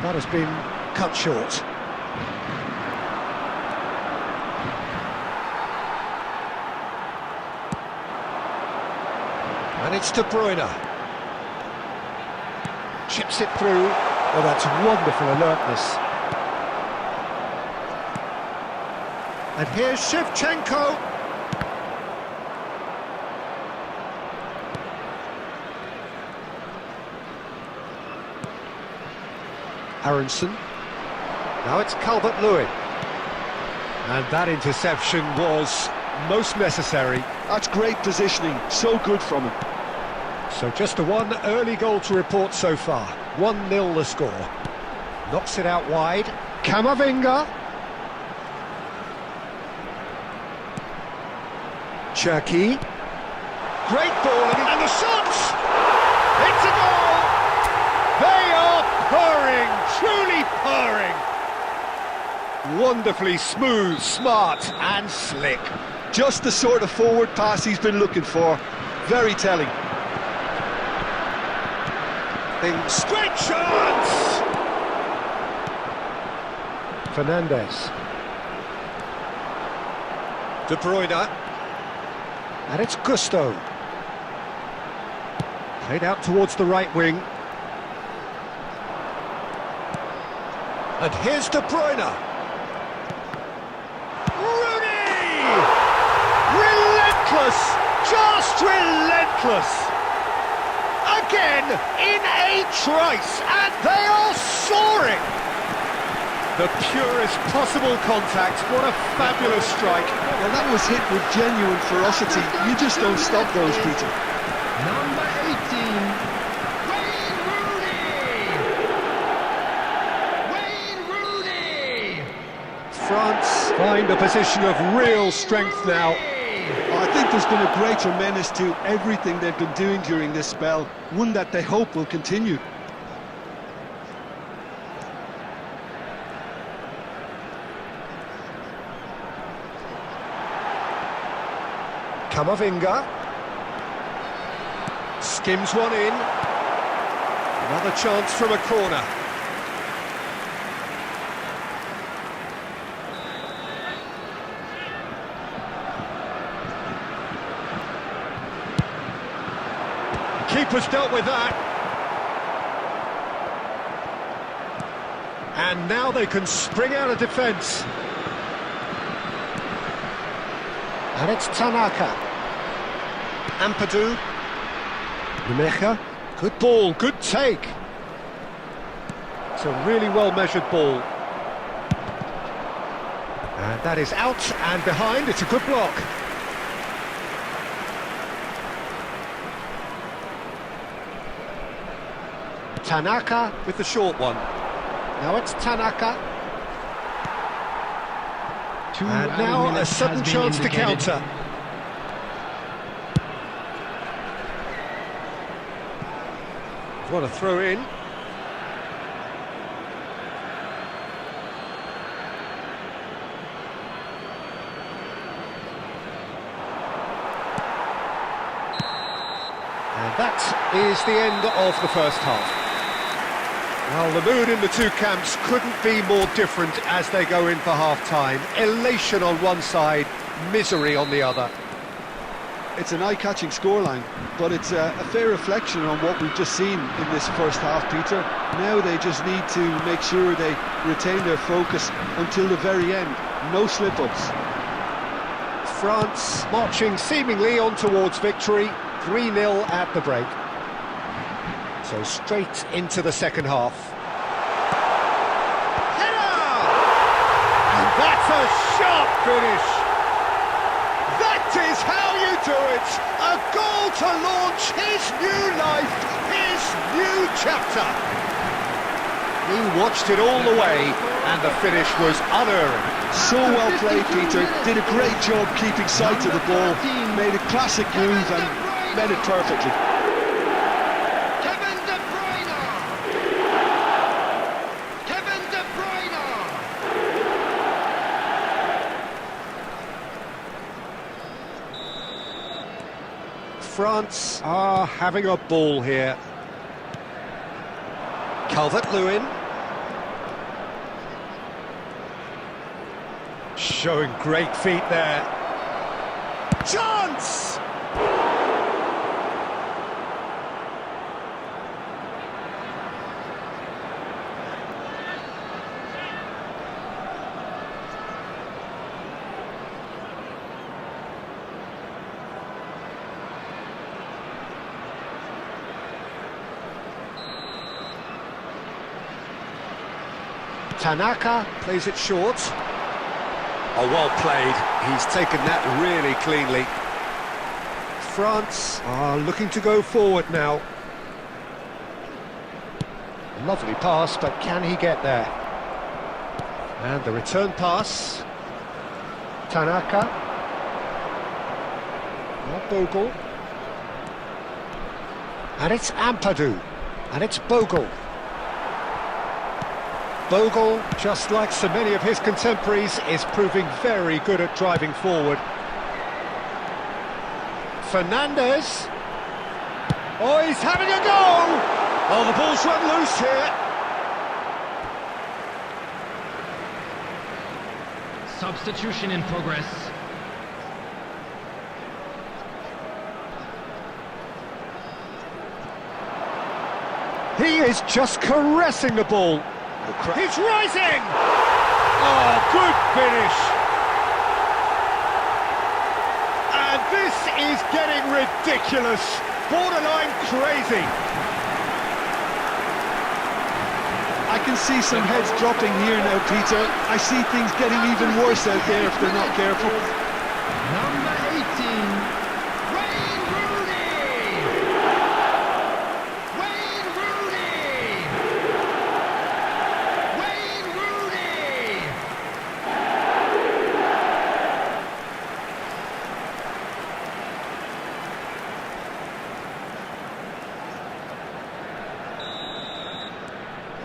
That has been cut short. And it's De Bruyne. Chips it through. Oh, that's wonderful alertness. And here's Shevchenko. Aronson. Now it's Calvert-Lewin. And that interception was most necessary. That's great positioning, so good from him. So just a one early goal to report so far. 1-0 the score. Knocks it out wide. Camavinga. Cherki. Great ball and the shot! It's a goal! They are purring, truly purring. Wonderfully smooth, smart and slick. Just the sort of forward pass he's been looking for. Very telling. Great chance! Fernandes. De Bruyne. And it's Gusto. Played out towards the right wing. And here's De Bruyne. Rooney! Relentless! Just relentless! Again, in a trice, and they are soaring! The purest possible contact, what a fabulous strike. Well, that was hit with genuine ferocity. You just don't stop those, Peter. Number 18, Wayne Rooney! Wayne Rooney! France find a position of real strength now. I think there's been a great tremendous to everything they've been doing during this spell, one that they hope will continue. Camavinga. Skims one in. Another chance from a corner. Keeper's dealt with that. And now they can spring out of defence. And it's Tanaka. Ampadu. Rumecha. Good ball, good take. It's a really well-measured ball. And that is out and behind. It's a good block. Tanaka with the short one. Now it's Tanaka. And now a sudden chance to counter. What a throw in. And that is the end of the first half. Well, the mood in the two camps couldn't be more different as they go in for half-time. Elation on one side, misery on the other. it's an eye-catching scoreline, but it's a fair reflection on what we've just seen in this first half, Peter. Now they just need to make sure they retain their focus until the very end. No slip-ups. France marching seemingly on towards victory, 3-0 at the break. So straight into the second half. Header! And that's a sharp finish. That is how you do it. A goal to launch his new life, his new chapter. He watched it all the way, and the finish was unerring. So well played, Peter. Did a great job keeping sight of the ball. Made a classic move and met it perfectly. France are having a ball here. Calvert-Lewin. Showing great feet there. Chance! Tanaka plays it short. Oh, well played. He's taken that really cleanly. France are looking to go forward now. Lovely pass, but can he get there? And the return pass. Tanaka. Not Bogle. And it's Ampadu. And it's Bogle. Bogle, just like so many of his contemporaries, is proving very good at driving forward. Fernandez. Oh, he's having a go! Oh, the ball's run loose here. Substitution in progress. He is just caressing the ball. He's rising! Oh, good finish! And this is getting ridiculous, borderline crazy. I can see some heads dropping here now, Peter. I see things getting even worse out there if they're not careful. Number 18, Wayne Rooney! Wayne Rooney! Wayne Rooney!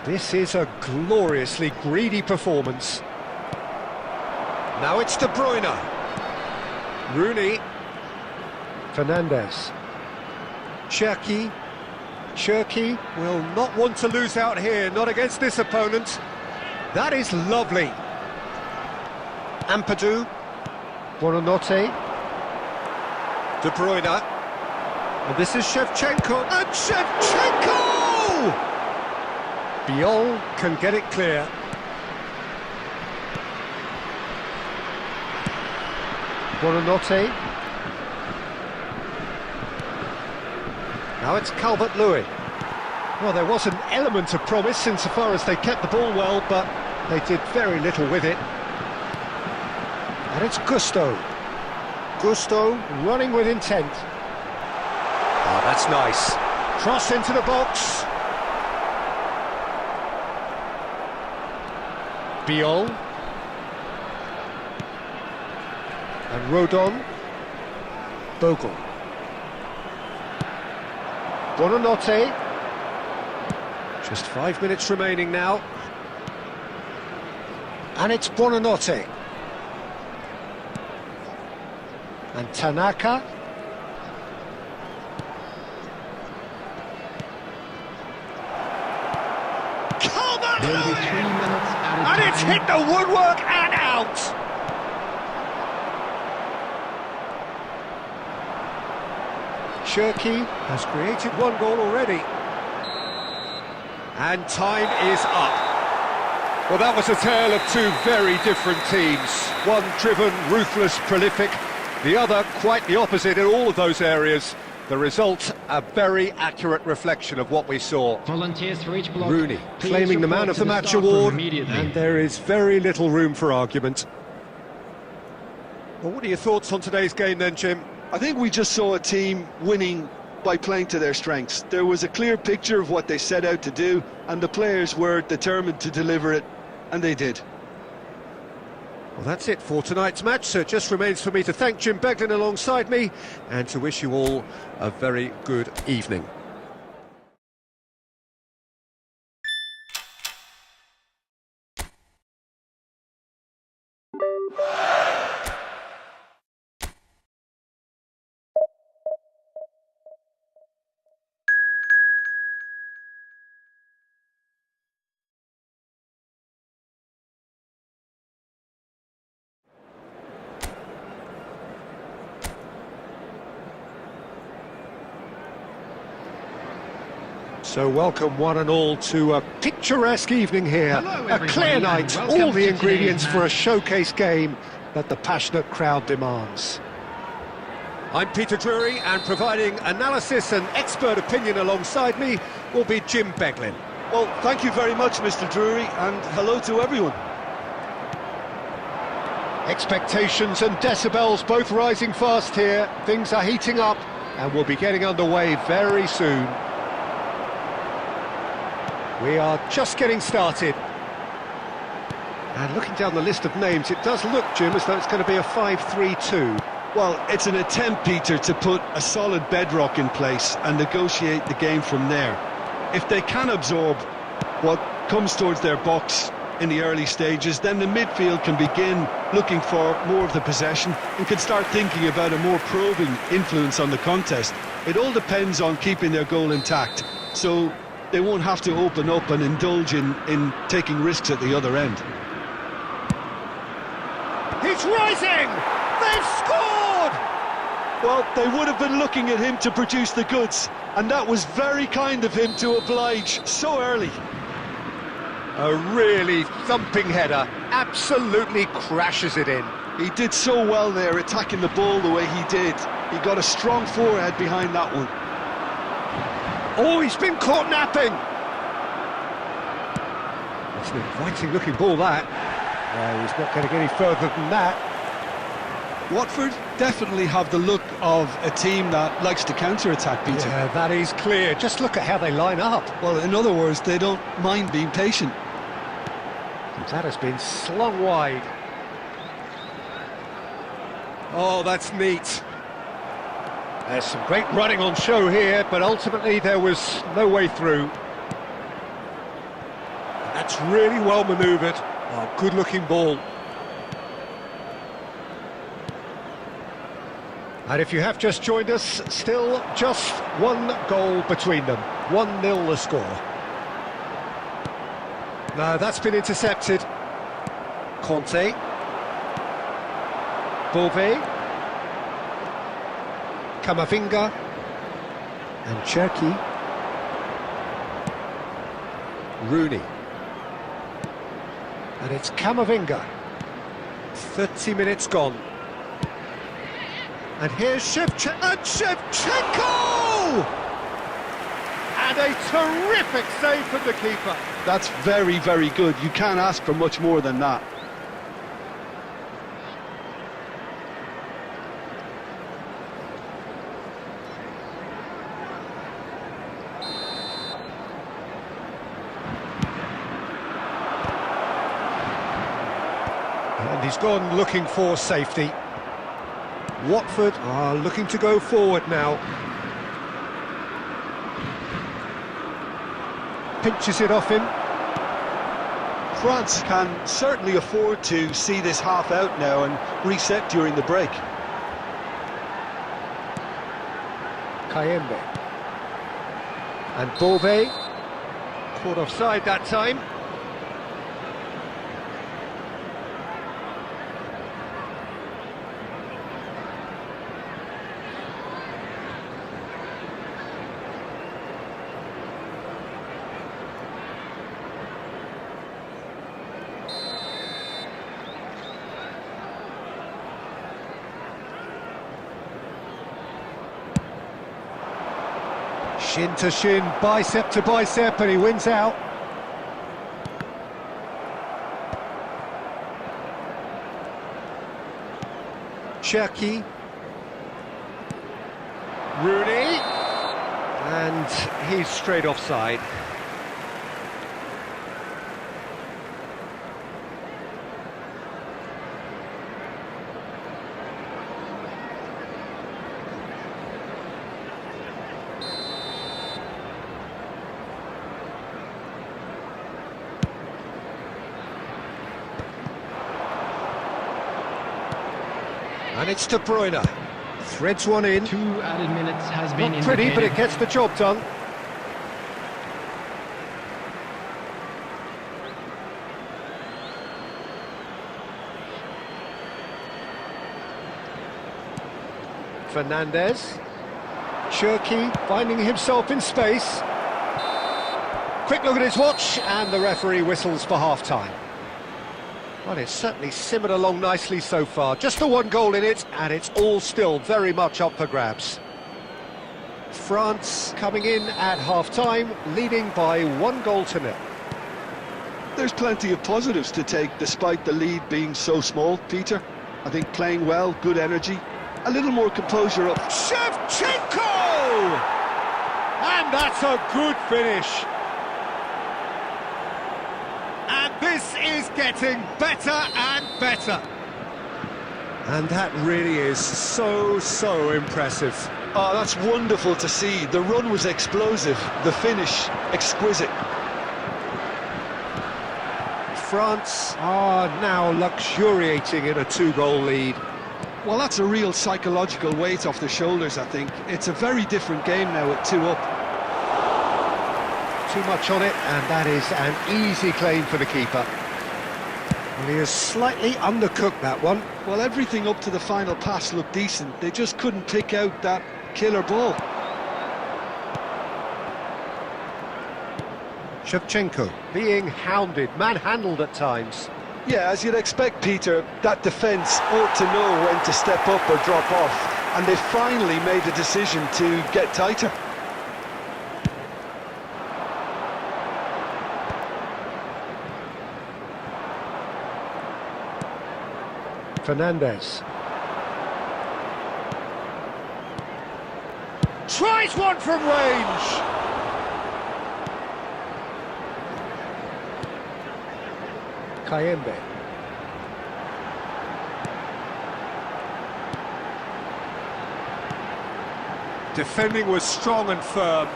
This is a gloriously greedy performance. Now it's De Bruyne. Rooney. Fernandez. Cherki. Cherki will not want to lose out here, not against this opponent. That is lovely. Ampadu. Buonanotte. De Bruyne. And this is Shevchenko. And Shevchenko! Biol can get it clear. Buonanotte. Now it's Calvert-Lewin. Well, there was an element of promise insofar as they kept the ball well, but they did very little with it. And it's Gusto. Gusto running with intent. Oh, that's nice. Cross into the box. Biol. And Rodon. Bogle. Buonanotte. Just 5 minutes remaining now. And it's Buonanotte. And Tanaka. There'll be 3 minutes added And it's time. hit the woodwork and out! Cherky has created one goal already. And time is up. Well, that was a tale of two very different teams. One driven, ruthless, prolific. The other quite the opposite in all of those areas. The result, a very accurate reflection of what we saw. Volunteers for each block. Rooney Please claiming the report man of to the match staff room award, immediately. and there is very little room for argument. Well, what are your thoughts on today's game then, Jim? I think we just saw a team winning by playing to their strengths. There was a clear picture of what they set out to do, and the players were determined to deliver it, and they did. Well, that's it for tonight's match, so it just remains for me to thank Jim Beglin alongside me and to wish you all a very good evening. So welcome one and all to a picturesque evening here. Hello, A everybody, clear and night, welcome all the to ingredients today's for a match. showcase game that the passionate crowd demands. I'm Peter Drury, and providing analysis and expert opinion alongside me will be Jim Beglin. Well, thank you very much, Mr. Drury, and hello to everyone. Expectations and decibels both rising fast here. Things are heating up and we'll be getting underway very soon. We are just getting started. And looking down the list of names, it does look, Jim, as though it's going to be a 5-3-2. Well, it's an attempt, Peter, to put a solid bedrock in place and negotiate the game from there. If they can absorb what comes towards their box in the early stages, then the midfield can begin looking for more of the possession and can start thinking about a more probing influence on the contest. It all depends on keeping their goal intact, so they won't have to open up and indulge in taking risks at the other end. He's rising! They've scored! Well, they would have been looking at him to produce the goods, and that was very kind of him to oblige so early. A really thumping header, absolutely crashes it in. He did so well there, attacking the ball the way he did. He got a strong forehead behind that one. Oh, he's been caught napping! It's an inviting looking ball, that. He's not going to get any further than that. Watford definitely have the look of a team that likes to counter-attack, Peter. Yeah, that is clear. Just look at how they line up. Well, in other words, they don't mind being patient. That has been slung wide. Oh, that's neat. There's some great running on show here, but ultimately there was no way through. That's really well manoeuvred. Oh, good-looking ball. And if you have just joined us, still just one goal between them. 1-0 the score. No, that's been intercepted. Conte. Beauvais. Camavinga. And Cherky. Rooney. And it's Camavinga. 30 minutes gone. And here's Shevchenko! And a terrific save from the keeper. That's very, very good. You can't ask for much more than that. And he's gone looking for safety. Watford are looking to go forward now. Pinches it off him. France can certainly afford to see this half out now and reset during the break. Kayembe. And Beauvais. Caught offside that time. Shin to shin, bicep to bicep, and he wins out. Cherki. Rooney. And he's straight offside. And it's De Bruyne. Threads one in. 2 added minutes has been Not pretty, but it indicated. gets the job done. Fernandez. Cherki finding himself in space. Quick look at his watch, and the referee whistles for half-time. Well, it's certainly simmered along nicely so far. Just the one goal in it, and it's all still very much up for grabs. France coming in at half-time, leading by 1-0. There's plenty of positives to take despite the lead being so small, Peter. I think playing well, good energy, a little more composure up. Shevchenko! And that's a good finish. And this is getting better and better. And that really is so impressive. Oh, that's wonderful to see. The run was explosive, the finish exquisite. France are now luxuriating in a 2-goal lead. Well, that's a real psychological weight off the shoulders, I think. It's a very different game now at 2 up. Too much on it, and that is an easy claim for the keeper. Well, he has slightly undercooked that one. Well, everything up to the final pass looked decent. They just couldn't pick out that killer ball. Shevchenko being hounded, manhandled at times. Yeah, as you'd expect, Peter, that defence ought to know when to step up or drop off, and they finally made a decision to get tighter. Fernandez. Tries one from range! Kayembe. Defending was strong and firm.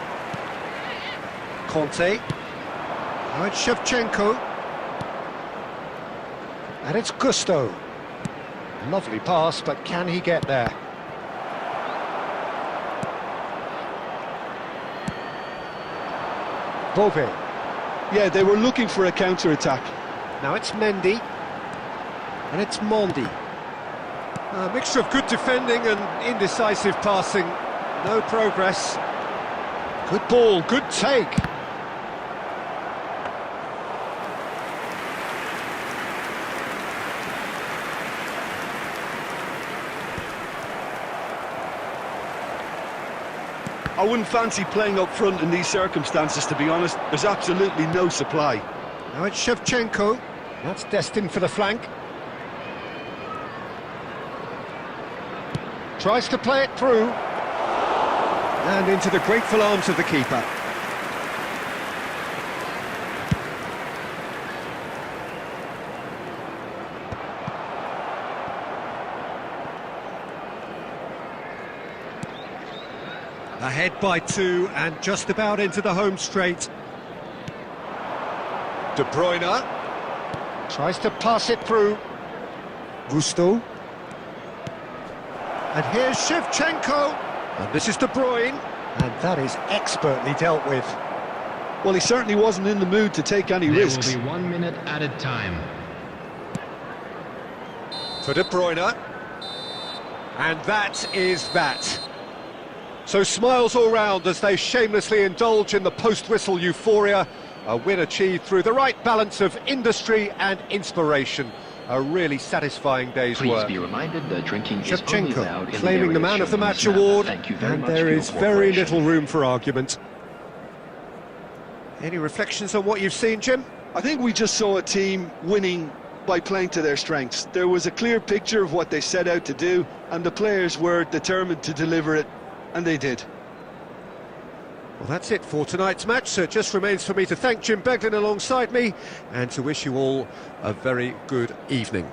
Conte. Now it's Shevchenko. And it's Gusto. Lovely pass, but can he get there? Bove. Yeah, they were looking for a counter-attack. Now it's Mendy. And it's Mondi. A mixture of good defending and indecisive passing. No progress. Good ball, good take. I wouldn't fancy playing up front in these circumstances, to be honest. There's absolutely no supply. Now it's Shevchenko. That's destined for the flank. Tries to play it through. And into the grateful arms of the keeper. Ahead by 2 and just about into the home straight. De Bruyne tries to pass it through. Gusto. And here's Shevchenko. And this is De Bruyne. And that is expertly dealt with. Well, he certainly wasn't in the mood to take any There risks. will be 1 minute added time. For De Bruyne. And that is that. So smiles all round as they shamelessly indulge in the post-whistle euphoria. A win achieved through the right balance of industry and inspiration. A really satisfying day's Please work. be reminded that drinking is only allowed Shevchenko in claiming the areas Man of the shown on this Match map. award, Thank you very and much there for your is very cooperation. little room for argument. Any reflections on what you've seen, Jim? I think we just saw a team winning by playing to their strengths. There was a clear picture of what they set out to do, and the players were determined to deliver it, and they did. Well, that's it for tonight's match, so it just remains for me to thank Jim Beglin alongside me and to wish you all a very good evening.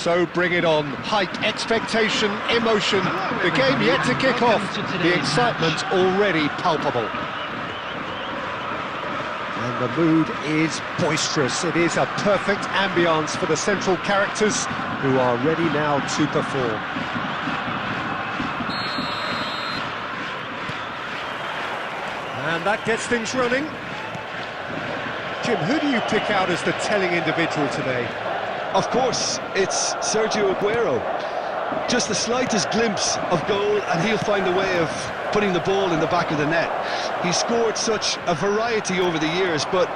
So bring it on. Hype, expectation, emotion. The game yet to kick off. The excitement already palpable. And the mood is boisterous. It is a perfect ambience for the central characters who are ready now to perform. And that gets things running. Jim, who do you pick out as the telling individual today? Of course, it's Sergio Agüero. Just the slightest glimpse of goal and he'll find a way of putting the ball in the back of the net. He's scored such a variety over the years, but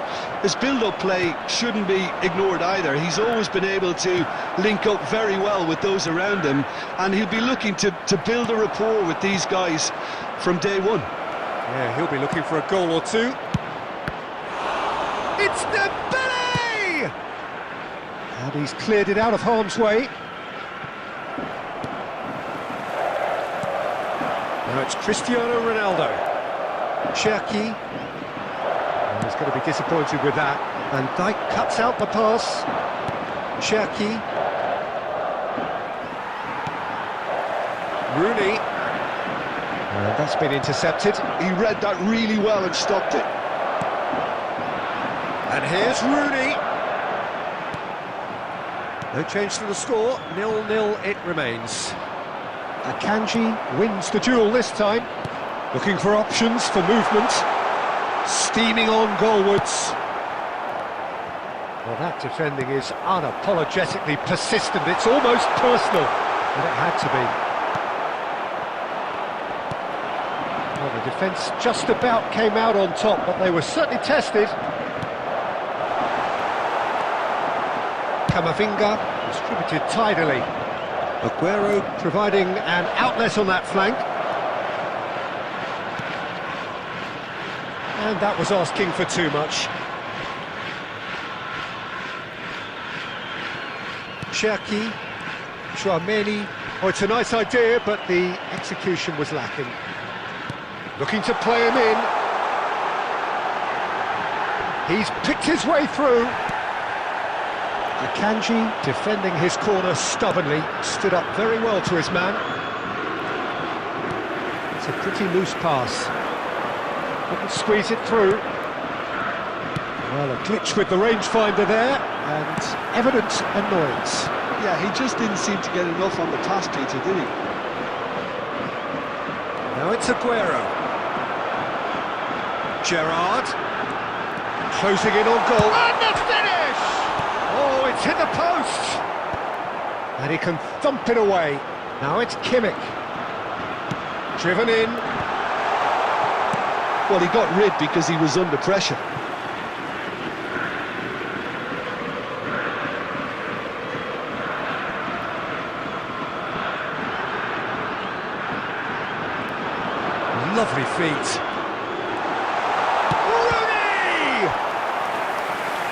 his build-up play shouldn't be ignored either. He's always been able to link up very well with those around him, and he'll be looking to build a rapport with these guys from day one. Yeah, he'll be looking for a goal or two. It's the belly! And he's cleared it out of harm's way. Now it's Cristiano Ronaldo. Cherki. He's going to be disappointed with that. Van Dijk cuts out the pass. Cherki. Rooney. And that's been intercepted. He read that really well and stopped it. And here's Rooney. No change to the score, 0-0 it remains. Akanji wins the duel this time. Looking for options for movement. Steaming on goalwards. Well, that defending is unapologetically persistent. It's almost personal, and it had to be. Well, the defence just about came out on top, but they were certainly tested. Camavinga distributed tidily. Agüero providing an outlet on that flank. And that was asking for too much. Cherki, Chouameni. Oh, it's a nice idea, but the execution was lacking. Looking to play him in. He's picked his way through. Akanji, defending his corner stubbornly, stood up very well to his man. It's a pretty loose pass. Couldn't squeeze it through. Well, a glitch with the rangefinder there, and evident annoyance. Yeah, he just didn't seem to get enough on the pass, Peter, did he? Now it's Agüero. Gerrard. Closing in on goal. And the finish! Oh, it's hit the post! And he can thump it away. Now it's Kimmich. Driven in. Well, he got rid because he was under pressure. Lovely feet. Rooney!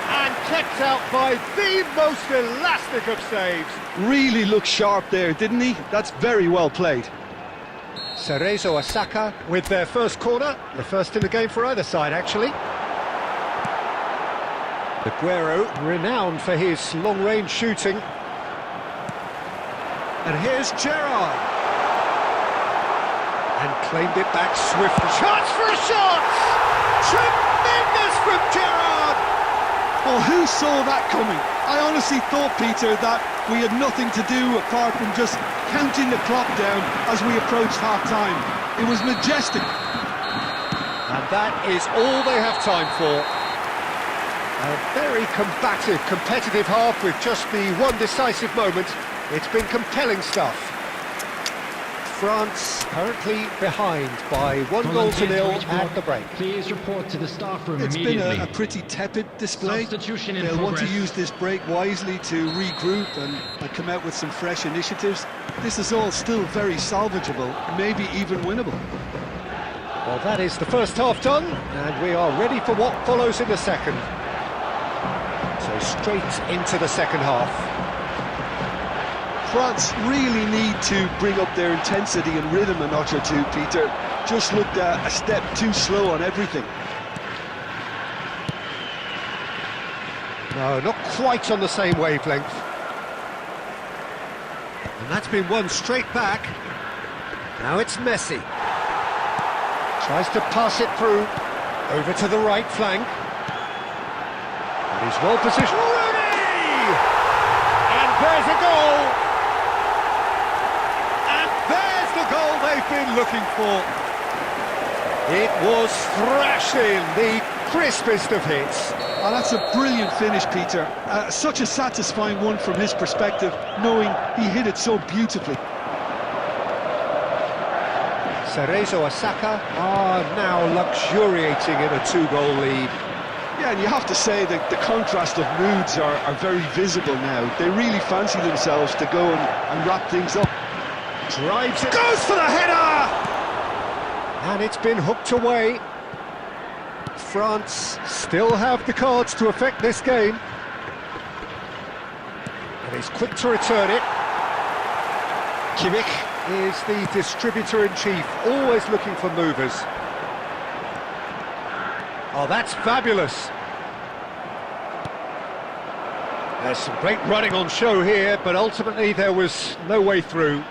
And kept out by the most elastic of saves. Really looked sharp there, didn't he? That's very well played. Sergio Osaka with their first corner, the first in the game for either side, actually. Agüero, renowned for his long-range shooting. And here's Gerrard. And claimed it back swiftly. Chance for a shot! Tremendous from Gerrard! Well, who saw that coming? I honestly thought, Peter, that we had nothing to do apart from just counting the clock down as we approached half-time. It was majestic. And that is all they have time for. A very combative, competitive half with just the one decisive moment. It's been compelling stuff. France currently behind by 1-0 at the break. Please report to the staff room It's immediately. been a pretty tepid display. Substitution in They'll want to progress. use this break wisely to regroup and come out with some fresh initiatives. This is all still very salvageable, maybe even winnable. Well, that is the first half done, and we are ready for what follows in the second. So straight into the second half. France really need to bring up their intensity and rhythm a notch or two, Peter. Just looked a step too slow on everything. No, not quite on the same wavelength. And that's been won straight back. Now it's Messi. Tries to pass it through. Over to the right flank. And he's well positioned. Rooney! And there's a goal! The goal they've been looking for. It was thrashing, the crispest of hits. Oh, that's a brilliant finish, Peter. Such a satisfying one from his perspective, knowing he hit it so beautifully. Sergio Osaka are now luxuriating in a two-goal lead. Yeah, and you have to say that the contrast of moods are very visible now. They really fancy themselves to go and wrap things up. Drives it, goes for the header! And it's been hooked away. France still have the cards to affect this game. And he's quick to return it. Kimmich is the distributor-in-chief, always looking for movers. Oh, that's fabulous. There's some great running on show here, but ultimately there was no way through.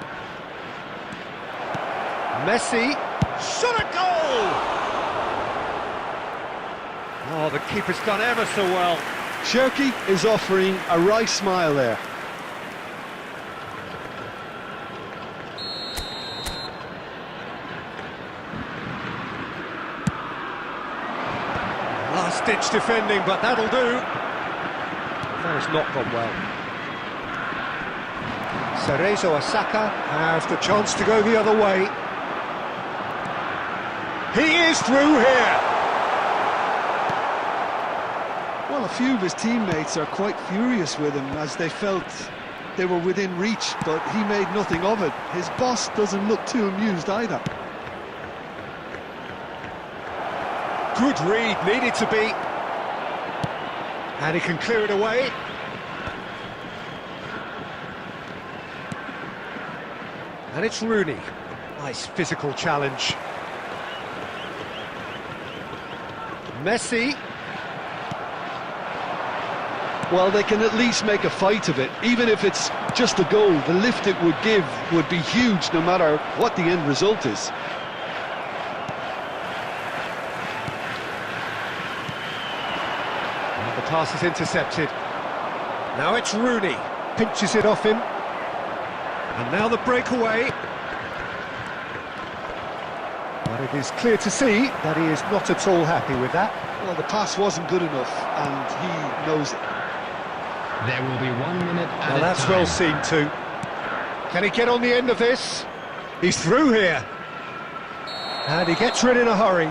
Messi, shot a goal! Oh, the keeper's done ever so well. Sergio is offering a wry smile there. Last-ditch defending, but that'll do. That has not gone well. Sergio has the chance to go the other way. He is through here. Well, a few of his teammates are quite furious with him as they felt they were within reach, but he made nothing of it. His boss doesn't look too amused either. Good read, needed to be. And he can clear it away. And it's Rooney. Nice physical challenge. Messi. Well, they can at least make a fight of it. Even if it's just a goal, the lift it would give would be huge no matter what the end result is. And the pass is intercepted. Now it's Rooney. Pinches it off him. And now the breakaway. But it is clear to see that he is not at all happy with that. Well, the pass wasn't good enough, and he knows it. There will be 1 minute at Now that's well seen too. Can he get on the end of this? He's through here. And he gets rid in a hurry.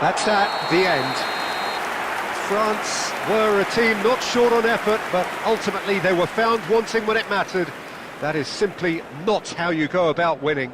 That's at the end. France were a team not short on effort, but ultimately they were found wanting when it mattered. That is simply not how you go about winning.